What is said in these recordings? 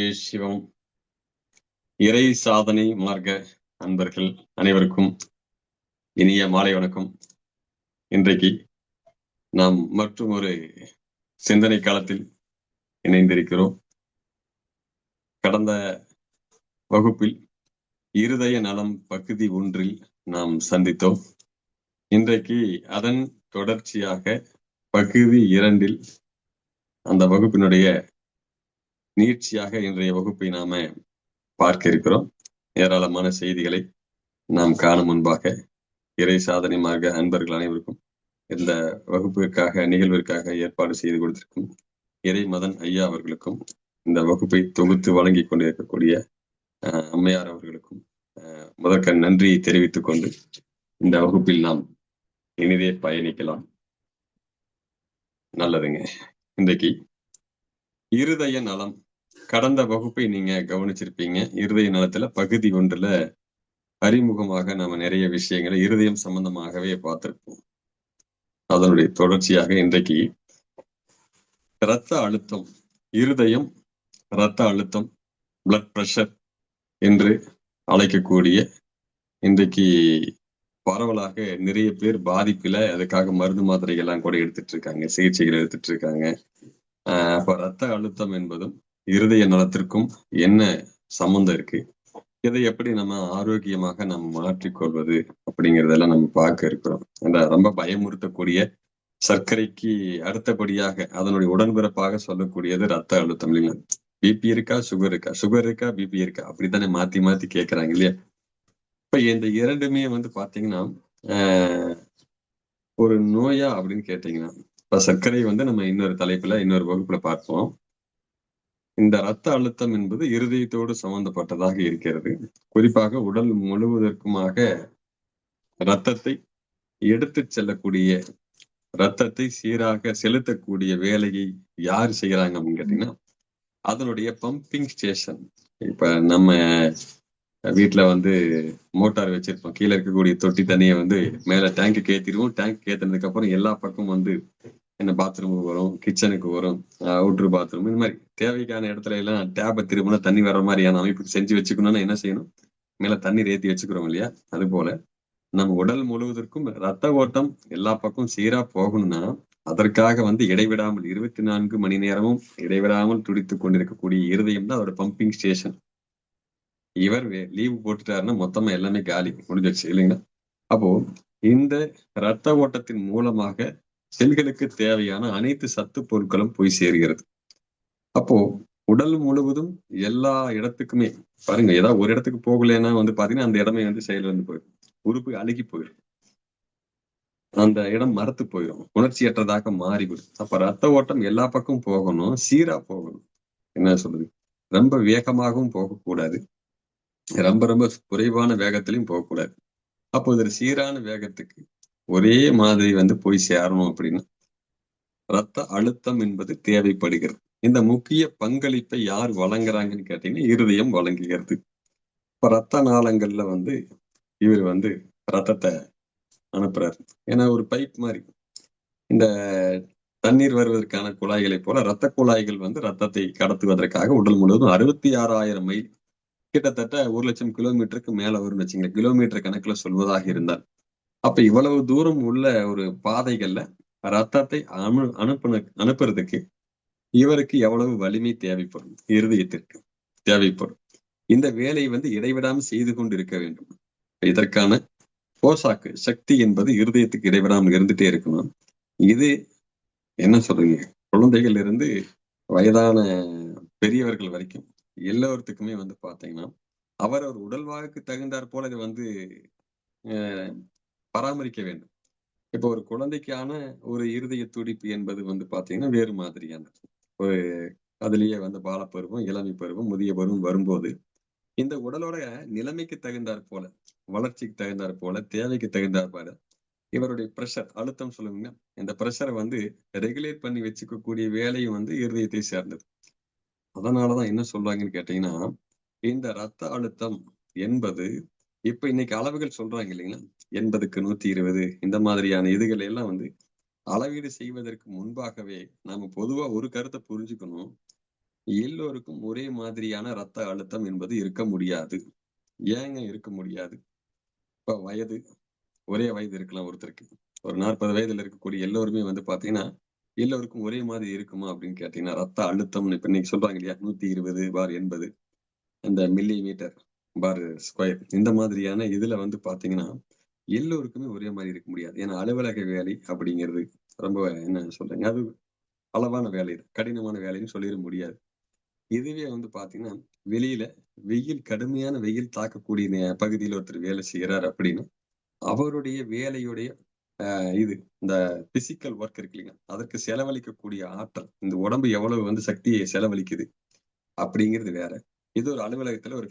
சிவம் இறை சாதனை மார்க்க அன்பர்கள் அனைவருக்கும் இனிய மாலை வணக்கம். இன்றைக்கு நாம் மற்றும் ஒரு சிந்தனை காலத்தில் இணைந்திருக்கிறோம். கடந்த வகுப்பில் இருதய நலம் பகுதி 1 நாம் சந்தித்தோம். இன்றைக்கு அதன் தொடர்ச்சியாக பகுதி 2 அந்த வகுப்பினுடைய நீட்சியாக இன்றைய வகுப்பை நாம பார்க்க இருக்கிறோம். ஏராளமான செய்திகளை நாம் காணும் முன்பாக இறை சாதனை மார்க்க அன்பர்கள் அனைவருக்கும் இந்த வகுப்பிற்காக நிகழ்விற்காக ஏற்பாடு செய்து கொடுத்திருக்கும் இறை மதன் ஐயா அவர்களுக்கும் இந்த வகுப்பை தொகுத்து வழங்கி கொண்டிருக்கக்கூடிய அம்மையார் அவர்களுக்கும் முதற்க நன்றியை தெரிவித்துக் கொண்டு இந்த வகுப்பில் நாம் இனிதே பயணிக்கலாம். நல்லதுங்க. இன்றைக்கு இருதய நலம், கடந்த வகுப்பை நீங்க கவனிச்சிருப்பீங்க. இருதய நலத்துல பகுதி 1 அறிமுகமாக நாம நிறைய விஷயங்களை இருதயம் சம்பந்தமாகவே பார்த்திருப்போம். அதனுடைய தொடர்ச்சியாக இன்றைக்கு இரத்த அழுத்தம், இருதயம், இரத்த அழுத்தம், பிளட் பிரஷர் என்று அழைக்கக்கூடிய இன்றைக்கு பரவலாக நிறைய பேர் பாதிப்புல அதுக்காக மருந்து மாத்திரைகள் எல்லாம் கூட எடுத்துட்டு இருக்காங்க, சிகிச்சைகள் எடுத்துட்டு இருக்காங்க. அப்ப இரத்த அழுத்தம் என்பதும் இருதய நலத்திற்கும் என்ன சம்பந்தம் இருக்கு, இதை எப்படி நம்ம ஆரோக்கியமாக நம்ம மாற்றிக்கொள்வது அப்படிங்கிறதெல்லாம் நம்ம பார்க்க இருக்கிறோம். ரொம்ப பயமுறுத்தக்கூடிய, சர்க்கரைக்கு அடுத்தபடியாக அதனுடைய உடன்பிறப்பாக சொல்லக்கூடியது ரத்த அழுத்தம் இல்லைங்களா? பிபி இருக்கா, சுகர் இருக்கா, சுகர் இருக்கா, பிபி இருக்கா, அப்படித்தானே மாத்தி மாத்தி கேட்கறாங்க இல்லையா? இப்ப இந்த இரண்டுமே பாத்தீங்கன்னா ஒரு நோயா அப்படின்னு கேட்டீங்கன்னா, இப்ப சர்க்கரை நம்ம இன்னொரு தலைப்புல இன்னொரு வகுப்புல பார்ப்போம். இந்த இரத்த அழுத்தம் என்பது இருதயத்தோடு சம்பந்தப்பட்டதாக இருக்கிறது. குறிப்பாக உடல் முழுவதற்குமாக இரத்தத்தை எடுத்து செல்லக்கூடிய, இரத்தத்தை சீராக செலுத்தக்கூடிய வேலையை யார் செய்யறாங்க அப்படின்னு கேட்டீங்கன்னா, அதனுடைய பம்பிங் ஸ்டேஷன். இப்ப நம்ம வீட்டுல மோட்டார் வச்சிருப்போம். கீழே இருக்கக்கூடிய தொட்டி தண்ணியை மேல டேங்க்கு ஏத்திடுவோம். டேங்க் ஏத்தினதுக்கு அப்புறம் எல்லா பக்கமும் என்ன பாத்ரூமுக்கு வரும், கிச்சனுக்கு வரும், அவுட்ரு பாத்ரூம், இந்த மாதிரி தேவைக்கான இடத்துல எல்லாம் டேப்பை திரும்பினா தண்ணி வர்ற மாதிரியான அமைப்பு செஞ்சு வச்சுக்கணும்னா என்ன செய்யணும்? மேல தண்ணீர் ஏற்றி வச்சுக்கிறோம் இல்லையா? அது போல நம்ம உடல் முழுவதற்கும் ரத்த ஓட்டம் எல்லா பக்கம் சீரா போகணும்னா அதற்காக இடைவிடாமல் 24 மணி நேரமும் இடைவிடாமல் துடித்துக் கொண்டிருக்கக்கூடிய இருதயம் தான் அதோட பம்பிங் ஸ்டேஷன். இவர் லீவு போட்டுட்டாருன்னா மொத்தமா எல்லாமே காலி, முடிஞ்சிருச்சு இல்லைங்களா? அப்போ இந்த இரத்த ஓட்டத்தின் மூலமாக செல்களுக்கு தேவையான அனைத்து சத்து பொருட்களும் போய் சேர்கிறது. அப்போ உடல் முழுவதும் எல்லா இடத்துக்குமே பாருங்க, ஏதாவது ஒரு இடத்துக்கு போகலன்னா பாத்தீங்கன்னா அந்த இடமே செயல் போயிடும், உறுப்பு அழுகி போயிடும், அந்த இடம் மரத்து போயிடும், உணர்ச்சியற்றதாக மாறிவிடும். அப்ப ரத்த ஓட்டம் எல்லா பக்கமும் போகணும், சீரா போகணும். என்ன சொல்றது, ரொம்ப வேகமாகவும் போகக்கூடாது, ரொம்ப ரொம்ப குறைவான வேகத்திலையும் போகக்கூடாது. அப்போ இது சீரான வேகத்துக்கு ஒரே மாதிரி போய் சேரணும் அப்படின்னா ரத்த அழுத்தம் என்பது தேவைப்படுகிறது. இந்த முக்கிய பங்களிப்பை யார் வழங்குறாங்கன்னு கேட்டீங்கன்னா இருதயம் வழங்குகிறது. இப்ப ரத்த நாளங்கள்ல இவர் ரத்தத்தை அனுப்புறாரு. ஏன்னா ஒரு பைப் மாதிரி இந்த தண்ணீர் வருவதற்கான குழாய்களை போல ரத்த குழாய்கள் ரத்தத்தை கடத்துவதற்காக உடல் முழுவதும் 66,000 மைல், கிட்டத்தட்ட 1,00,000 கிலோமீட்டருக்கு மேல வரும்னு வச்சுங்க, கிலோமீட்டர் கணக்குல சொல்வதாக இருந்தால். அப்ப இவ்வளவு தூரம் உள்ள ஒரு பாதைகள்ல ரத்தத்தை அனுப்புறதுக்கு இவருக்கு எவ்வளவு வலிமை தேவைப்படும், இருதயத்திற்கு தேவைப்படும். இந்த வேலை இடைவிடாமல் செய்து கொண்டு இருக்க வேண்டும். இதற்கான போசாக்கு சக்தி என்பது இருதயத்துக்கு இடைவிடாமல் இருந்துட்டே இருக்கணும். இது என்ன சொல்றீங்க, குழந்தைகள் இருந்து வயதான பெரியவர்கள் வரைக்கும் எல்லோருத்துக்குமே பாத்தீங்கன்னா அவர் உடல்வாகுக்கு தகுந்தாற் போல இது பராமரிக்க வேண்டும். இப்ப ஒரு குழந்தைக்கான ஒரு இருதய துடிப்பு என்பது பாத்தீங்கன்னா வேறு மாதிரியானது. ஒரு அதுலயே பாலப்பருவம், இளமை பருவம், முதிய பருவம் வரும்போது இந்த உடலோட நிலைமைக்கு தகுந்தாற் போல, வளர்ச்சிக்கு தகுந்தாற் போல, தேவைக்கு தகுந்தாற் போல இவருடைய பிரஷர், அழுத்தம் சொல்லுவீங்க, இந்த பிரஷரை ரெகுலேட் பண்ணி வச்சுக்கக்கூடிய வேலையும் இருதயத்தை சேர்ந்தது. அதனாலதான் என்ன சொல்றாங்கன்னு கேட்டீங்கன்னா, இந்த ரத்த அழுத்தம் என்பது இப்ப இன்னைக்கு அளவுகள் சொல்றாங்க இல்லைங்களா, 80க்கு 120 இந்த மாதிரியான இதுகளை எல்லாம் அளவீடு செய்வதற்கு முன்பாகவே நாம பொதுவா ஒரு கருத்தை புரிஞ்சுக்கணும். எல்லோருக்கும் ஒரே மாதிரியான ரத்த அழுத்தம் என்பது இருக்க முடியாது. ஏங்க இருக்க முடியாது? இப்ப வயது ஒரே வயது இருக்கலாம் ஒருத்தருக்கு. ஒரு 40 வயதுல இருக்கக்கூடிய எல்லோருமே வந்து பார்த்தீங்கன்னா, எல்லோருக்கும் ஒரே மாதிரி இருக்குமா அப்படின்னு கேட்டீங்கன்னா, ரத்த அழுத்தம்னு இப்ப இன்னைக்கு சொல்றாங்க இல்லையா? 120/80 இந்த மில்லி மீட்டர் பார் ஸ்கொயர் இந்த மாதிரியான இதுல வந்து பார்த்தீங்கன்னா, எல்லோருக்குமே ஒரே மாரி இருக்க முடியாது. ஏன்னா அலுவலக வேலை அப்படிங்கிறது ரொம்ப என்ன சொல்றீங்க? அது அளவான வேலை. கடினமான வேலைன்னு சொல்லிற முடியாது. இதுவே வந்து பார்த்தீங்கன்னா, வெளியில கடுமையான வெயில் தாக்கக்கூடிய பகுதியில ஒருத்தர் வேலை செய்றாரு அப்படின்னா, அவருடைய வேலையுடைய இது இந்த பிசிக்கல் ஒர்க் இருக்கு இல்லைங்களா? அதற்கு செலவழிக்கக்கூடிய ஆற்றல், இந்த உடம்பு எவ்வளவு வந்து சக்திய செலவழிக்குது அப்படிங்கிறது வேற. இது ஒரு அலுவலகத்துல ஒரு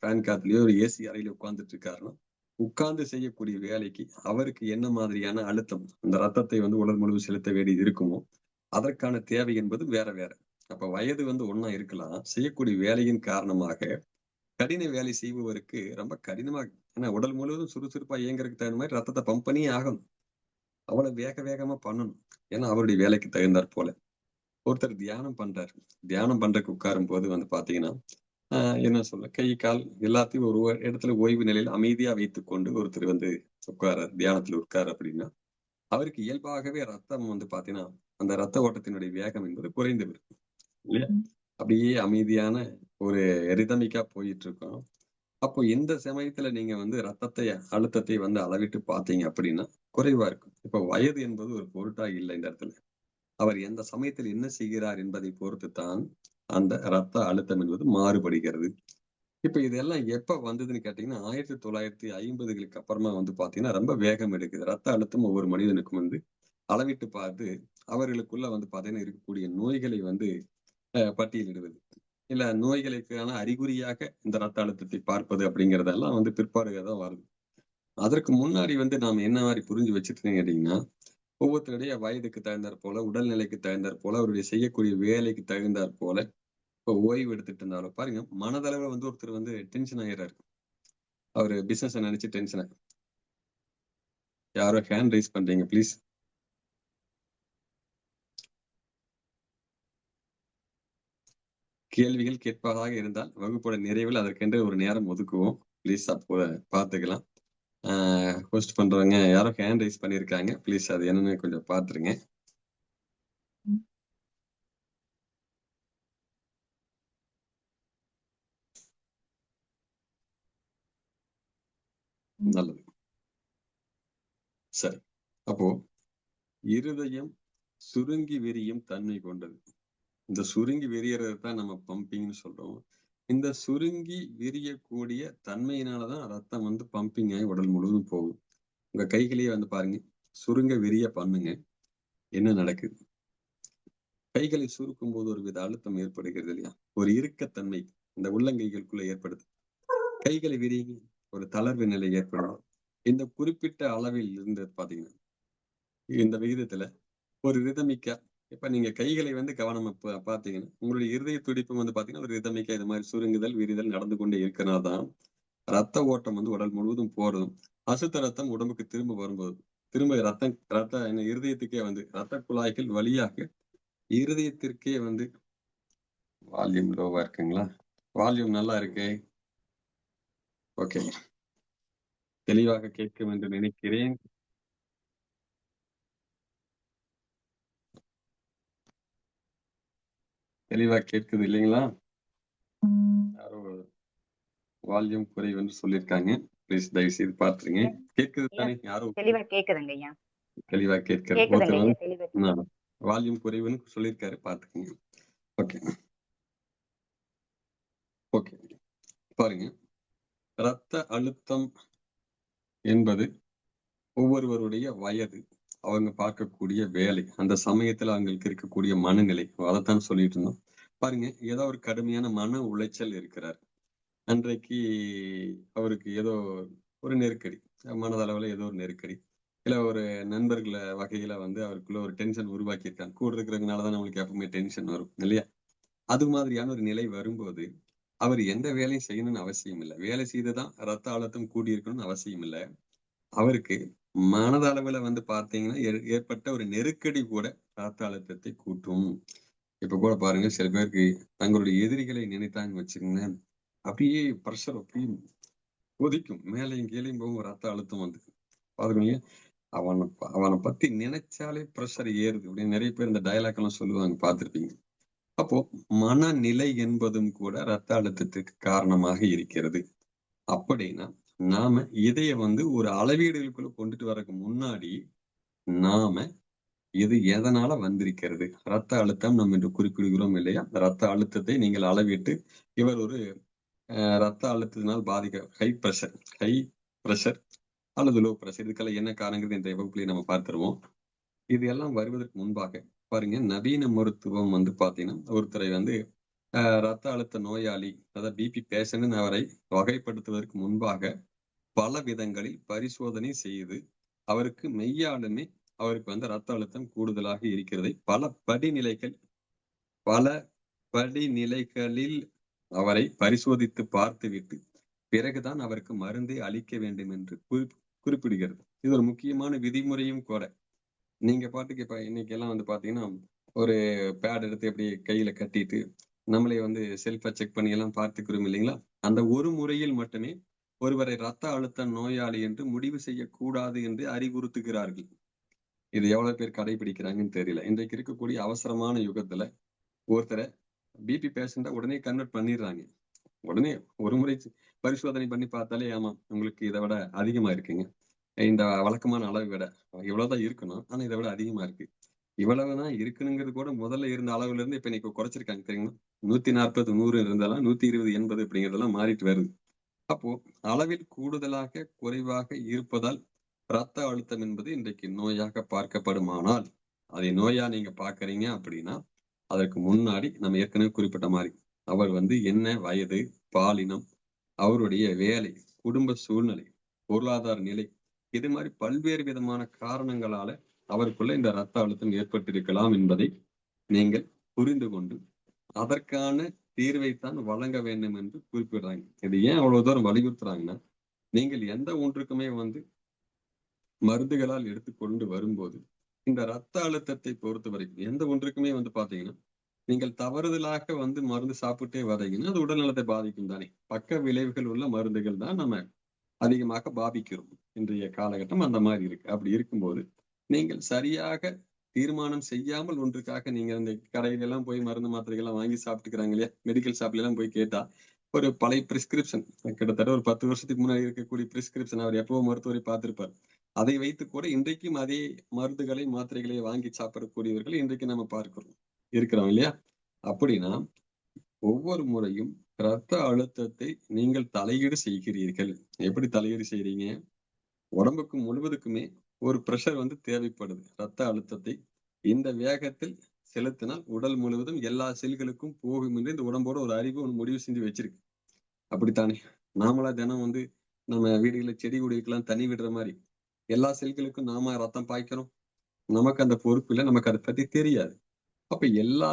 ஃபேன் காத்துலயோ, ஒரு ஏசி அறையில உட்கார்ந்துட்டு இருக்காருன்னா, உட்கார்ந்து செய்யக்கூடிய வேலைக்கு அவருக்கு என்ன மாதிரியான அழுத்தம், அந்த ரத்தத்தை வந்து உடல் முழுவதும் செலுத்த வேண்டியது இருக்குமோ, அதற்கான தேவை என்பது வேற வேற. அப்ப வயது வந்து ஒண்ணா இருக்கலாம். செய்யக்கூடிய வேலையின் காரணமாக கடின வேலை செய்பவருக்கு ரொம்ப கடினமா ஏன்னா உடல் முழுவதும் சுறுசுறுப்பா இயங்குறதுக்கு தகுந்த மாரி ரத்தத்த பம்ப் பண்ணியே ஆகணும். அவ்வளவு வேகமா பண்ணணும். ஏன்னா அவருடைய வேலைக்கு தகுந்தாற் போல. ஒருத்தர் தியானம் பண்றாரு. தியானம் பண்றதுக்கு உட்காரும்போது வந்து பார்த்தீங்கன்னா, அ என்ன சொல்ல கை, கால் எல்லாத்தையும் ஒரு இடத்துல ஓய்வு நிலையில அமைதியா வைத்துக்கொண்டு ஒருத்தர் வந்து உட்கார்றாரு. தியானத்துல உட்கார்றாரு அப்படின்னா, அவருக்கு இயல்பாகவே ரத்தம் வந்து பார்த்தீங்கன்னா, அந்த ரத்த ஓட்டத்தினுடைய வேகம் என்பது குறைந்து விடும். இல்லையா? அப்படியே அமைதியான ஒரு ரிதமிக்கா போயிட்டு இருக்கும். அப்போ இந்த சமயத்துல நீங்க வந்து அழுத்தத்தை வந்து அளவிட்டு பார்த்தீங்க அப்படின்னா, குறைவா இருக்கும். இப்ப வயது என்பது ஒரு பொருட்டா இல்ல இந்த இடத்துல. அவர் எந்த சமயத்தில் என்ன செய்கிறார் என்பதை பொறுத்து தான், அந்த ரத்த அழுத்தம் என்பது மாறுபடுகிறது. இப்ப இதெல்லாம் எப்ப வந்ததுன்னு கேட்டீங்கன்னா, 1950களுக்கு அப்புறமா வந்து பார்த்தீங்கன்னா, ரொம்ப வேகம் எடுக்குது. ரத்த அழுத்தம் ஒவ்வொரு மனிதனுக்கும் வந்து அளவிட்டு பார்த்து, அவர்களுக்குள்ள வந்து பார்த்தீங்கன்னா, இருக்கக்கூடிய நோய்களை வந்து பட்டியலிடுவது. இல்ல நோய்களுக்கான அறிகுறியாக இந்த ரத்த அழுத்தத்தை பார்ப்பது அப்படிங்கிறதெல்லாம் வந்து பிற்பாடுல தான் வருது. அதற்கு முன்னாடி வந்து நாம என்ன மாரி புரிஞ்சு வச்சுட்டுன்னு கேட்டீங்கன்னா, ஒவ்வொருத்தருடைய வயதுக்கு தகுந்தாற் போல, உடல்நிலைக்கு தகுந்தாற் போல, அவருடைய செய்யக்கூடிய வேலைக்கு தகுந்தாற் போல, இப்ப ஓய்வு எடுத்துட்டு இருந்தாலும் பாருங்க, மனதளவுல வந்து ஒருத்தர் வந்து டென்ஷன் ஆயிடுறாரு. அவரு பிசினஸ நெனச்சு யாரோ ஹேண்ட் ரைஸ் பண்றீங்க ப்ளீஸ். கேள்விகள் கேட்பதாக இருந்தால், வகுப்போட நிறைவில் அதற்கென்று ஒரு நேரம் ஒதுக்குவோம். ப்ளீஸ் அப்போ பார்த்துக்கலாம். ஆ ஹோஸ்ட் பண்றவங்க யாரோ ஹேண்ட் ரைஸ் பண்ணியிருக்காங்க. ப்ளீஸ் அது என்னன்னு கொஞ்சம் பார்த்துருங்க. ம். நல்லது. சரி. அப்போ இருதயம் சுருங்கி விரியும் தன்மை கொண்டது. இந்த சுருங்கி விரியறது தான் நம்ம பம்பிங்ன்னு சொல்றோம். இந்த சுருங்கி விரியக்கூடிய தன்மையினால தான் ரத்தம் வந்து பம்பிங் ஆயி உடல் முழுவதும் போகும். உங்க கைகளையே வந்து பாருங்க. சுருங்க விரிய பண்ணுங்க. என்ன நடக்குது? கைகளை சுருக்கும்போது ஒரு வித அழுத்தம் ஏற்படுகிறது இல்லையா? ஒரு இறுக்கத்தன்மை இந்த உள்ளங்கைகளுக்குள்ள ஏற்படுது. கைகளை விரியுங்க. ஒரு தளர்வு நிலை ஏற்படும். இந்த குறிப்பிட்ட அளவில் இருந்து பார்த்தீங்கன்னா, இந்த விகிதத்துல ஒரு ரிதமிக்கா இப்ப நீங்க கைகளை வந்து கவனமா பார்த்தீங்கன்னா, உங்களுடைய இருதய துடிப்பும் வந்து பார்த்தீங்கன்னா, ஒரு ரிதமிக்கா இது மாரி சுருங்குதல், விரிதல் நடந்து கொண்டே இருக்கனால தான், ரத்த ஓட்டம் வந்து உடல் முழுவதும் போறதும், அசுத்த ரத்தம் உடம்புக்கு திரும்ப வரும்போது, திரும்ப இருதயத்துக்கே வந்து ரத்த குழாய்கள் வழியாக இருதயத்திற்கே வந்து வால்யூம் லோவா இருக்குங்களா? வால்யூம் நல்லா இருக்கே. ஓகே. தெளிவாக கேட்கும் என்று நினைக்கிறேன். தெளிவா கேட்குது இல்லைங்களா? யாரோ வால்யூம் குறைவு என்று சொல்லியிருக்காங்க. ப்ளீஸ் தயவு செய்து பார்த்துருங்க. கேட்குது ஐயா தானே? யாரோ தெளிவா கேக்குதுங்க ஐயா. தெளிவா கேட்கிறது. கேக்குதுங்க ஒருத்தர் ஐயா. வந்து தெளிவா ம் வால்யூம் குறைவுன்னு சொல்லியிருக்காரு. பார்த்துக்கங்க. Okay, okay. பாருங்க. ரத்த அழுத்தம் என்பது ஒவ்வொருவருடைய வயது, அவங்க பார்க்கக்கூடிய வேலை, அந்த சமயத்துல அவங்களுக்கு இருக்கக்கூடிய மனநிலை, அதத்தான் சொல்லிட்டு இருந்தோம். பாருங்க, ஏதோ ஒரு கடுமையான மன உளைச்சல் இருக்கிறார். அன்றைக்கு அவருக்கு ஏதோ ஒரு நெருக்கடி. மனதளவுல ஏதோ ஒரு நெருக்கடி. இல்ல ஒரு நண்பர்கள வகையில வந்து அவருக்குள்ள ஒரு டென்ஷன் உருவாக்கியிருக்காங்க. கூட இருக்கிறதுனால தான் நம்மளுக்கு எப்பவுமே டென்ஷன் வரும். இல்லையா? அது மாதிரியான ஒரு நிலை வரும்போது, அவர் எந்த வேலையும் செய்யணும்னு அவசியம் இல்ல. வேலை செய்து தான் ரத்த அழுத்தம் கூடியிருக்கணும்னு அவசியம் இல்ல. அவருக்கு மனதளவுல வந்து பார்த்தீங்கன்னா, ஏற்பட்ட ஒரு நெருக்கடி கூட ரத்த அழுத்தத்தை கூட்டும். இப்ப கூட பாருங்க, சில பேருக்கு தங்களுடைய எதிரிகளை நினைத்தாங்கன்னு வச்சுக்கங்களேன், அப்படியே பிரஷர் அப்படியே கொதிக்கும். மேலயும் கீழயும் போகும், ரத்த அழுத்தம் வந்து. பாருங்களேன், அவன அவன பத்தி நினைச்சாலே பிரஷர் ஏறுது அப்படின்னு நெறைய பேர் இந்த டயலாக் எல்லாம் சொல்லுவாங்க, பார்த்திருப்பீங்க. அப்போ மனநிலை என்பதும் கூட ரத்த அழுத்தத்துக்கு காரணமாக இருக்கிறது. அப்படின்னா, நாம இதைய வந்து ஒரு அளவீடுகளுக்குள்ள கொண்டுட்டு வரக்கு முன்னாடி, நாம இது எதனால வந்திருக்கிறது? ரத்த அழுத்தம் நாம் இன்று குறிப்பிடுகிறோம் இல்லையா? ரத்த அழுத்தத்தை நீங்கள் அளவிட்டு, இவர் ஒரு ரத்த அழுத்தத்தினால் ஹை பிரஷர் ஹை பிரஷர் அல்லது லோ பிரஷர் இதுக்கெல்லாம் என்ன காரணங்கிறது இன்றைய வகுப்பிலே நம்ம பார்த்துருவோம். இது எல்லாம் வருவதற்கு முன்பாக பாருங்க, நவீன மருத்துவம் வந்து பார்த்தீங்கன்னா, ஒருத்தரை வந்து ரத்த அழுத்த நோயாளி, அதாவது பிபி பேஷண்ட்ன்னு அவரை வகைப்படுத்துவதற்கு முன்பாக, பல விதங்களில் பரிசோதனை செய்து, அவருக்கு மெய்யாலுமே அவருக்கு வந்து ரத்த அழுத்தம் கூடுதலாக இருக்கிறதை பல படிநிலைகளில் அவரை பரிசோதித்து பார்த்துவிட்டு, பிறகுதான் அவருக்கு மருந்தை அளிக்க வேண்டும் என்று குறிப்பிடுகிறது. இது ஒரு முக்கியமான விதிமுறையும் கூட. நீங்க பாட்டுக்கு இப்ப இன்னைக்கெல்லாம் வந்து பார்த்தீங்கன்னா, ஒரு பேட் எடுத்து அப்படியே கையில கட்டிட்டு, நம்மளே வந்து செல்ஃபா செக் பண்ணி எல்லாம் பார்த்துக்கிறோம் இல்லைங்களா? அந்த ஒரு முறையில் மட்டுமே ஒருவரை ரத்த அழுத்த நோயாளி என்று முடிவு செய்யக்கூடாது என்று அறிவுறுத்துகிறார்கள். இது எவ்வளவு பேர் கடைபிடிக்கிறாங்கன்னு தெரியல. இன்றைக்கு இருக்கக்கூடிய அவசரமான யுகத்துல ஒருத்தர பிபி பேஷண்ட்ட உடனே கன்வெர்ட் பண்ணிடுறாங்க. உடனே ஒரு முறை பரிசோதனை பண்ணி பார்த்தாலே, ஆமா உங்களுக்கு இத விட அதிகமா இருக்குங்க. இந்த வழக்கமான அளவை விட இவ்வளவுதான் இருக்கணும். ஆனா இத விட அதிகமா இருக்கு. இவ்வளவுதான் இருக்கணுங்கிறது கூட முதல்ல இருந்த அளவுல இருந்து இப்ப இன்னைக்கு குறைச்சிருக்காங்க தெரியுமா? 140, 100 இருந்தெல்லாம் 120, 80 அப்படிங்கிறதெல்லாம் மாறிட்டு வருது. அப்போ அளவில் கூடுதலாக, குறைவாக இருப்பதால் ரத்த அழுத்தம் என்பது இன்றைக்கு நோயாக பார்க்கப்படுமானால், அதை நோயா நீங்க பார்க்கிறீங்க அப்படின்னா, அதற்கு முன்னாடி நம்ம ஏற்கனவே குறிப்பிட்ட மாரி, அவர் வந்து என்ன வயது, பாலினம், அவருடைய வேலை, குடும்ப சூழ்நிலை, பொருளாதார நிலை, இது மாரி பல்வேறு விதமான காரணங்களால அவருக்குள்ள இந்த ரத்த அழுத்தம் ஏற்பட்டிருக்கலாம் என்பதை நீங்கள் புரிந்து கொண்டு, அதற்கான தீர்வைத்தான் வழங்க வேண்டும் என்று குறிப்பிடுறாங்க. இது ஏன் அவ்வளவு தூரம் வலியுறுத்துறாங்கன்னா, நீங்கள் எந்த ஒன்றுக்குமே வந்து மருந்துகளால் எடுத்துக்கொண்டு வரும்போது, இந்த ரத்த அழுத்தத்தை பொறுத்தவரைக்கும் எந்த ஒன்றுக்குமே வந்து பார்த்தீங்கன்னா, நீங்கள் தவறுதலாக வந்து மருந்து சாப்பிட்டே வரீங்கன்னா, அது உடல் நலத்தை பாதிக்கும் தானே! பக்க விளைவுகள் உள்ள மருந்துகள் தான் நம்ம அதிகமாக பாதிக்கிறோம். இன்றைய காலகட்டம் அந்த மாரி இருக்கு. அப்படி இருக்கும்போது, நீங்கள் சரியாக தீர்மானம் செய்யாமல் ஒன்றுக்காக நீங்க இந்த கடையில எல்லாம் போய் மருந்து, மாத்திரைகள்லாம் வாங்கி சாப்பிட்டுக்கிறாங்க இல்லையா? மெடிக்கல் ஷாப்ல எல்லாம் போய் கேட்டா, ஒரு பழைய பிரிஸ்கிரிப்ஷன் கிட்டத்தட்ட ஒரு 10 வருஷத்துக்கு முன்னாடி இருக்கக்கூடிய பிரிஸ்கிரிப்ஷன் அவர் எப்பவோ மருத்துவரை பார்த்திருப்பார். அதை வைத்துக் கூட இன்றைக்கும் அதே மருந்துகளை, மாத்திரைகளை வாங்கி சாப்பிடக்கூடியவர்கள் இன்றைக்கு நம்ம பார்க்கிறோம். இருக்கிறோம் இல்லையா? அப்படின்னா, ஒவ்வொரு முறையும் ரத்த அழுத்தத்தை நீங்கள் தலையீடு செய்கிறீர்கள். எப்படி தலையீடு செய்றீங்க? உடம்புக்கு முழுவதுக்குமே ஒரு பிரஷர் வந்து தேவைப்படுது. ரத்த அழுத்தத்தை இந்த வேகத்தில் செலுத்தினால் உடல் முழுவதும் எல்லா செல்களுக்கும் போகும் என்று இந்த உடம்போட ஒரு அறிவு ஒண்ணு முடிவு செஞ்சு வச்சிருக்கு. அப்படித்தானே? நாமளா தினம் வந்து நம்ம வீடுகள்ல செடி கொடிக்கெல்லாம் தண்ணி விடுற மாரி, எல்லா செல்களுக்கும் நாம ரத்தம் பாய்க்கிறோம். நமக்கு அந்த பொறுப்பு இல்ல. நமக்கு அத பத்தி தெரியாது. அப்ப எல்லா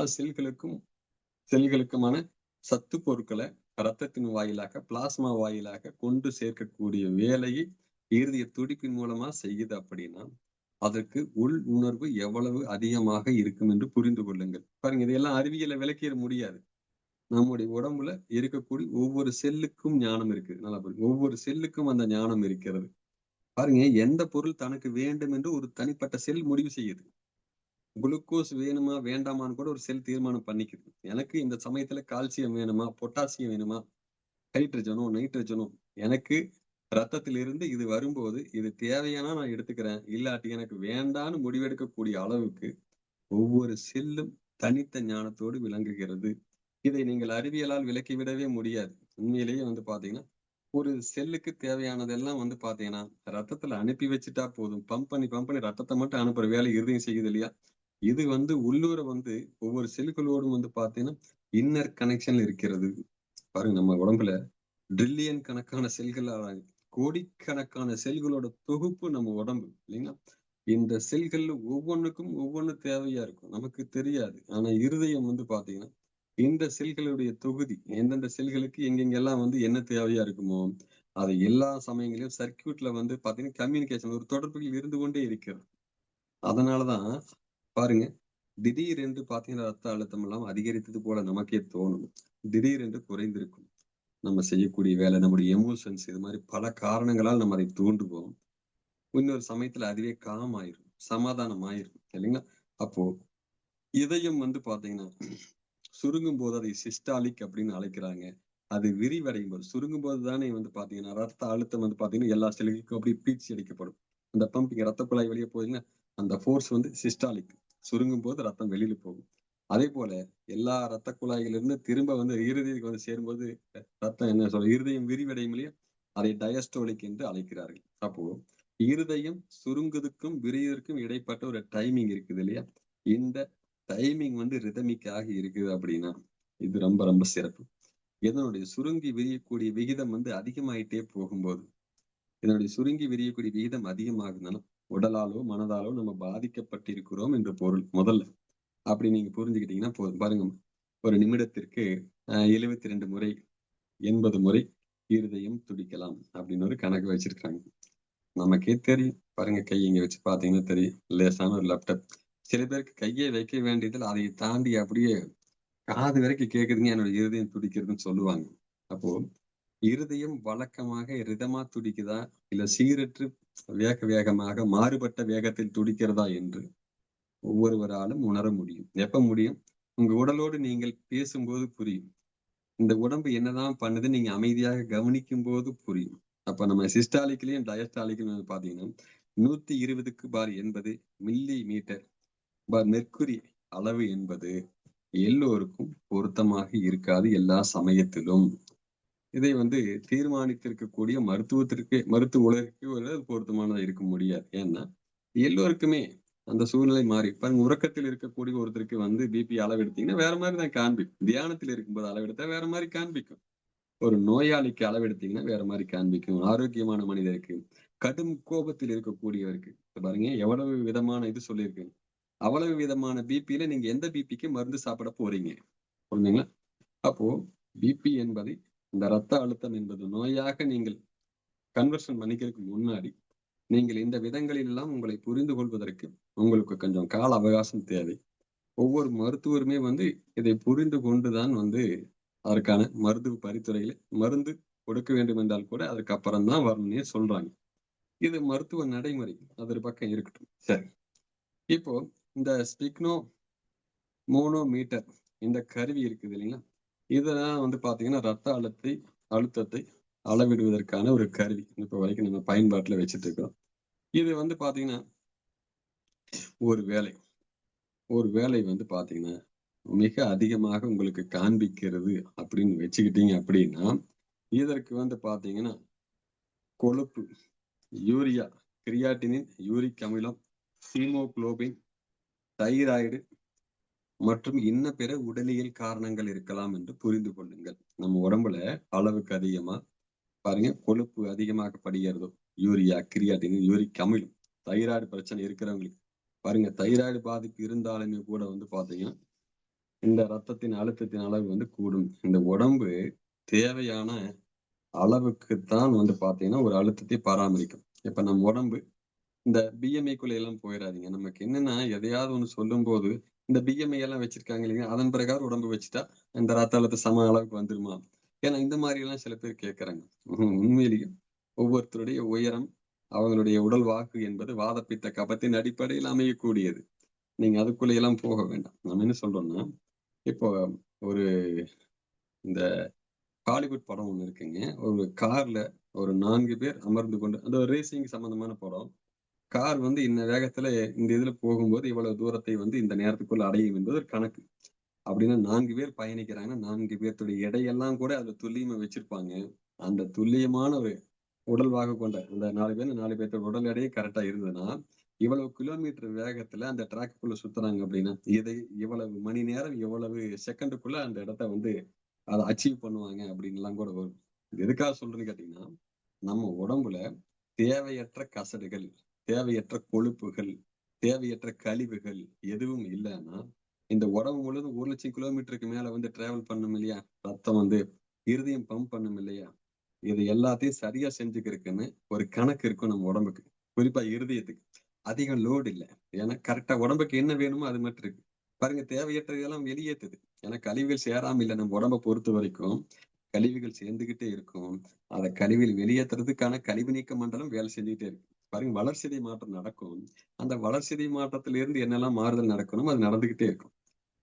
செல்களுக்குமான சத்து பொருட்கள ரத்தத்தின் வாயிலாக, பிளாஸ்மா வாயிலாக கொண்டு சேர்க்கக்கூடிய வேலையை இருதய துடிப்பின் மூலமா செய்யுது அப்படின்னா, அதற்கு உள் உணர்வு எவ்வளவு அதிகமாக இருக்கும் என்று புரிந்து கொள்ளுங்கள். பாருங்க, இதையெல்லாம் அறிவியல்ல விளக்கிற முடியாது. நம்முடைய உடம்புல இருக்கக்கூடிய ஒவ்வொரு செல்லுக்கும் ஞானம் இருக்கு. நல்லா பாருங்க. ஒவ்வொரு செல்லுக்கும் அந்த ஞானம் இருக்கிறது. பாருங்க, எந்த பொருள் தனக்கு வேண்டும் என்று ஒரு தனிப்பட்ட செல் முடிவு செய்யுது. குளுக்கோஸ் வேணுமா, வேண்டாமான்னு கூட ஒரு செல் தீர்மானம் பண்ணிக்குது. எனக்கு இந்த சமயத்துல கால்சியம் வேணுமா, பொட்டாசியம் வேணுமா, ஹைட்ரஜனோ, நைட்ரஜனோ எனக்கு ரத்தத்திலிருந்து இது வரும்போது, இது தேவையானா நான் எடுத்துக்கிறேன். இல்லாட்டி எனக்கு வேண்டான்னு முடிவெடுக்கக்கூடிய அளவுக்கு ஒவ்வொரு செல்லும் தனித்த ஞானத்தோடு விளங்குகிறது. இதை நீங்கள் அறிவியலால் விலக்கிவிடவே முடியாது. உண்மையிலேயே வந்து பார்த்தீங்கன்னா, ஒரு செல்லுக்கு தேவையானதெல்லாம் வந்து பார்த்தீங்கன்னா, ரத்தத்துல அனுப்பி வச்சுட்டா போதும். பம்ப் பண்ணி ரத்தத்த மட்டும் அனுப்புற வேலை இருதயம் செய்யுது இல்லையா? இது வந்து உள்ளூர வந்து ஒவ்வொரு செல்களோடும் வந்து பார்த்தீங்கன்னா, இன்னர் கனெக்ஷன் இருக்கிறது. பாருங்க, நம்ம உடம்புல டிரில்லியன் கணக்கான செல்கள், கோடிக்கணக்கான செல்களோட தொகுப்பு நம்ம உடம்பு இல்லைங்களா? இந்த செல்கள்ல ஒவ்வொன்னுக்கும் ஒவ்வொன்னு தேவையா இருக்கும். நமக்கு தெரியாது. ஆனா இருதயம் வந்து பார்த்தீங்கன்னா, இந்த செல்களுடைய தொகுதி. எந்தெந்த செல்களுக்கு எங்கெங்கெல்லாம் வந்து என்ன தேவையா இருக்குமோ, அது எல்லா சமயங்களிலும் சர்க்யூட்ல வந்து பார்த்தீங்கன்னா, கம்யூனிகேஷன் ஒரு தொடர்புகள் இருந்து கொண்டே இருக்கிறது. அதனால தான் பாருங்க, திடீரென்று பாத்தீங்கன்னா ரத்த அழுத்தம் எல்லாம் அதிகரித்தது போல நமக்கே தோணும். திடீரென்று குறைந்திருக்கும். நம்ம செய்யக்கூடிய வேலை, நம்முடைய எமோஷன்ஸ் இது மாதிரி பல காரணங்களால் நம்ம அதை தூண்டுவோம். இன்னொரு சமயத்துல அதுவே காம் ஆயிரும். சமாதானம் ஆயிரும். இல்லைங்களா? அப்போ இதயம் பாத்தீங்கன்னா, சுருங்கும் போது அதை சிஸ்டாலிக் அப்படின்னு அழைக்கிறாங்க. அது விரிவடையும் போது சுருங்கும் போது தானே பாத்தீங்கன்னா, ரத்த அழுத்தம் பாத்தீங்கன்னா, எல்லா செல்களுக்கும் அப்படியே பீச்சி அடிக்கப்படும். அந்த பம்பிங் ரத்த குழாய் வெளிய போகுதுன்னா, அந்த ஃபோர்ஸ் சிஸ்டாலிக். சுருங்கும் போது ரத்தம் வெளியில போகும். அதே போல எல்லா ரத்த குழாய்களிலிருந்து திரும்ப இருதயத்துக்கு சேரும்போது ரத்தம் என்ன சொல்ல இருதயம் விரிவடையும் இல்லையா? அதை டயஸ்டோலிக் என்று அழைக்கிறார்கள். அப்போ இருதயம் சுருங்குவதற்கும் விரிவதற்கும் இடைப்பட்ட ஒரு டைமிங் இருக்குது இல்லையா? இந்த டைமிங் ரிதமிக்காக இருக்குது அப்படின்னா, இது ரொம்ப ரொம்ப சிறப்பு. இதனுடைய சுருங்கி விரியக்கூடிய விகிதம் அதிகமாயிட்டே போகும்போது, இதனுடைய சுருங்கி விரியக்கூடிய விகிதம் அதிகமாகுதுன்னா, உடலாலோ, மனதாலோ நம்ம பாதிக்கப்பட்டிருக்கிறோம் என்று பொருள். முதல்ல. அப்படி நீங்க புரிஞ்சுக்கிட்டீங்கன்னா போதும். பாருங்க, ஒரு நிமிடத்திற்கு 72 முறை, 80 முறை இருதயம் துடிக்கலாம் அப்படின்னு ஒரு கணக்கு வச்சிருக்காங்க. நமக்கே தெரியும். பாருங்க, கை இங்க வச்சு பார்த்தீங்கன்னா தெரியும். லேசான ஒரு லேப்டாப். சில பேருக்கு கையை வைக்க வேண்டியதில் அதை தாண்டி அப்படியே காது வரைக்கும் கேக்குதுங்க என்னோட இருதயம் துடிக்கிறதுன்னு சொல்லுவாங்க. அப்போ இருதயம் வழக்கமாக ரிதமா துடிக்குதா, இல்ல சீரற்று வேக வேகமாக மாறுபட்ட வேகத்தில் துடிக்கிறதா என்று ஒவ்வொருவராலும் உணர முடியும். எப்ப முடியும்? உங்க உடலோடு நீங்கள் பேசும்போது புரியும். இந்த உடம்பு என்னதான் பண்ணுது நீங்க அமைதியாக கவனிக்கும் போது புரியும். அப்ப நம்ம சிஸ்டாலிக்லயும் டயஸ்டாலிக்லயும் பாத்தீங்கன்னா 120/80 மில்லி மீட்டர் மெர்க்குரி அளவு என்பது எல்லோருக்கும் பொருத்தமாக இருக்காது எல்லா சமயத்திலும். இதை தீர்மானித்திருக்கக்கூடிய மருத்துவ உலகிற்கு பொருத்தமானதா இருக்க முடியாது. ஏன்னா எல்லோருக்குமே அந்த சூழ்நிலை மாறி பாருங்க, உறக்கத்தில் இருக்கக்கூடிய ஒருத்தருக்கு பிபி அளவு எடுத்தீங்கன்னா வேற மாதிரி தான் காண்பிக்கும். தியானத்தில் இருக்கும்போது அளவெடுத்தா வேற மாதிரி காண்பிக்கும். ஒரு நோயாளிக்கு அளவெடுத்தீங்கன்னா வேற மாதிரி காண்பிக்கும். ஆரோக்கியமான மனிதருக்கு, கடும் கோபத்தில் இருக்கக்கூடியவருக்கு பாருங்க எவ்வளவு விதமான இது சொல்லியிருக்கு. அவ்வளவு விதமான பிபில நீங்க எந்த பிபிக்கு மருந்து சாப்பிட போறீங்க? புரிஞ்சுங்களா? அப்போ பிபி என்பதை இந்த ரத்த அழுத்தம் என்பது நோயாக நீங்கள் கன்வர்ஷன் பண்ணிக்கிறதுக்கு முன்னாடி நீங்கள் இந்த விதங்களில் எல்லாம் உங்களை புரிந்து கொள்வதற்கு உங்களுக்கு கொஞ்சம் கால அவகாசம் தேவை. ஒவ்வொரு மருத்துவருமே இதை புரிந்து கொண்டுதான் அதற்கான மருந்து பரிந்துரைகளை மருந்து கொடுக்க வேண்டும் என்றால் கூட அதுக்கு அப்புறம் தான் வரணும்னே சொல்றாங்க. இது மருத்துவ நடைமுறை. அது ஒரு பக்கம் இருக்கட்டும். சரி. இப்போ இந்த ஸ்பிக்னோ மோனோமீட்டர் இந்த கருவி இருக்குது இல்லைங்களா? இதெல்லாம் பாத்தீங்கன்னா ரத்த அழுத்தத்தை அளவிடுவதற்கான ஒரு கருவி. இப்ப வரைக்கும் நம்ம பயன்பாட்டுல வச்சுட்டு இருக்கோம். இது பாத்தீங்கன்னா ஒரு வேலை ஒரு வேலை பாத்தீங்கன்னா மிக அதிகமாக உங்களுக்கு காண்பிக்கிறது அப்படின்னு வச்சுக்கிட்டீங்க அப்படின்னா, இதற்கு பாத்தீங்கன்னா கொழுப்பு, யூரியா, கிரியாட்டினின், யூரிக் அமிலம், ஹீமோகுளோபின், தைராய்டு மற்றும் இன்ன பிற உடலியல் காரணங்கள் இருக்கலாம் என்று புரிந்து கொள்ளுங்கள். நம்ம உடம்புல அளவுக்கு அதிகமா பாருங்க கொழுப்பு அதிகமாக படிகிறதோ, யூரியா, கிரியாட்டின், யூரிக் அமிலம், தைராய்டு பிரச்சனை இருக்கிறவங்களுக்கு பாருங்க, தைராய்டு பாதிப்பு இருந்தாலுமே கூட பாத்தீங்கன்னா இந்த ரத்தத்தின் அழுத்தத்தின் அளவு கூடும். இந்த உடம்பு தேவையான அளவுக்குத்தான் பாத்தீங்கன்னா ஒரு அழுத்தத்தை பராமரிக்கும். இப்ப நம்ம உடம்பு இந்த பிஎம்ஐக்குள்ள எல்லாம் போயிடாதீங்க. நமக்கு என்னன்னா எதையாவது ஒண்ணு சொல்லும் போது இந்த பிஎம்ஐ எல்லாம் வச்சிருக்காங்க இல்லைங்க, அதன் பிரகாரம் உடம்பு வச்சுட்டா இந்த ரத்த அழுத்தம் சம அளவுக்கு வந்துருமா? ஏன்னா இந்த மாதிரி எல்லாம் சில பேர் கேட்கறாங்க. உண்மையிலேயே ஒவ்வொருத்தருடைய உயரம், அவங்களுடைய உடல் வாக்கு என்பது வாதப்பித்த கபத்தின் அடிப்படையில் அமையக்கூடியது. நீங்க அதுக்குள்ள எல்லாம் போக வேண்டாம். நம்ம என்ன சொல்றோம்னா, இப்போ ஒரு இந்த ஹாலிவுட் படம் ஒண்ணு இருக்குங்க. ஒரு கார்ல ஒரு 4 பேர் அமர்ந்து கொண்டு அந்த ரேசிங் சம்பந்தமான படம். கார் இன்ன வேகத்துல இந்த இதுல போகும்போது இவ்வளவு தூரத்தை இந்த நேரத்துக்குள்ள அடையும் என்பது ஒரு கணக்கு. அப்படின்னா 4 பேர் பயணிக்கிறாங்கன்னா 4 பேர்த்துடைய எடையெல்லாம் கூட அதுல துல்லியமா வச்சிருப்பாங்க. அந்த துல்லியமான ஒரு உடல்வாகு கொண்ட அந்த 4 பேர் 4 பேர்த்தோட உடல் எடையும் கரெக்டா இருந்ததுன்னா, இவ்வளவு கிலோமீட்டர் வேகத்துல அந்த ட்ராக்குக்குள்ள சுத்துறாங்க அப்படின்னா, இதை இவ்வளவு மணி நேரம், இவ்வளவு செகண்டுக்குள்ள அந்த இடத்த அத அச்சீவ் பண்ணுவாங்க அப்படின்னுலாம் கூட வரும். இது எதுக்காக சொல்றேன்னு கேட்டீங்கன்னா, நம்ம உடம்புல தேவையற்ற கசடுகள், தேவையற்ற கொழுப்புகள், தேவையற்ற கழிவுகள் எதுவும் இல்லன்னா, இந்த உடம்பு முழுவதும் 1,00,000 கிலோமீட்டருக்கு மேல டிராவல் பண்ணும் இல்லையா? ரத்தம் இருதயம் பம்ப் பண்ணும் இல்லையா? இது எல்லாத்தையும் சரியா செஞ்சுக்கிறதுக்குன்னு ஒரு கணக்கு இருக்கும் நம்ம உடம்புக்கு. குறிப்பா இருதயத்துக்கு. அதிக லோடு இல்ல. ஏன்னா கரெக்ட்டா உடம்புக்கு என்ன வேணுமோ அது மட்டும் இருக்கு. பாருங்க தேவையற்றதெல்லாம் வெளியேத்துது. ஏன்னா கழிவுகள் சேராம இல்ல நம்ம உடம்ப பொறுத்த வரைக்கும். கழிவுகள் சேர்ந்துகிட்டே இருக்கும். அத கழிவுகள் வெளியேத்துறதுக்கான கழிவு நீக்க மண்டலம் வேலை செஞ்சுகிட்டே இருக்கு. பாருங்க வளர்சிதை மாற்றம் நடக்கும். அந்த வளர்சிதை மாற்றத்திலிருந்து என்னெல்லாம் மாறுதல் நடக்கணுமோ அது நடந்துகிட்டே இருக்கும்.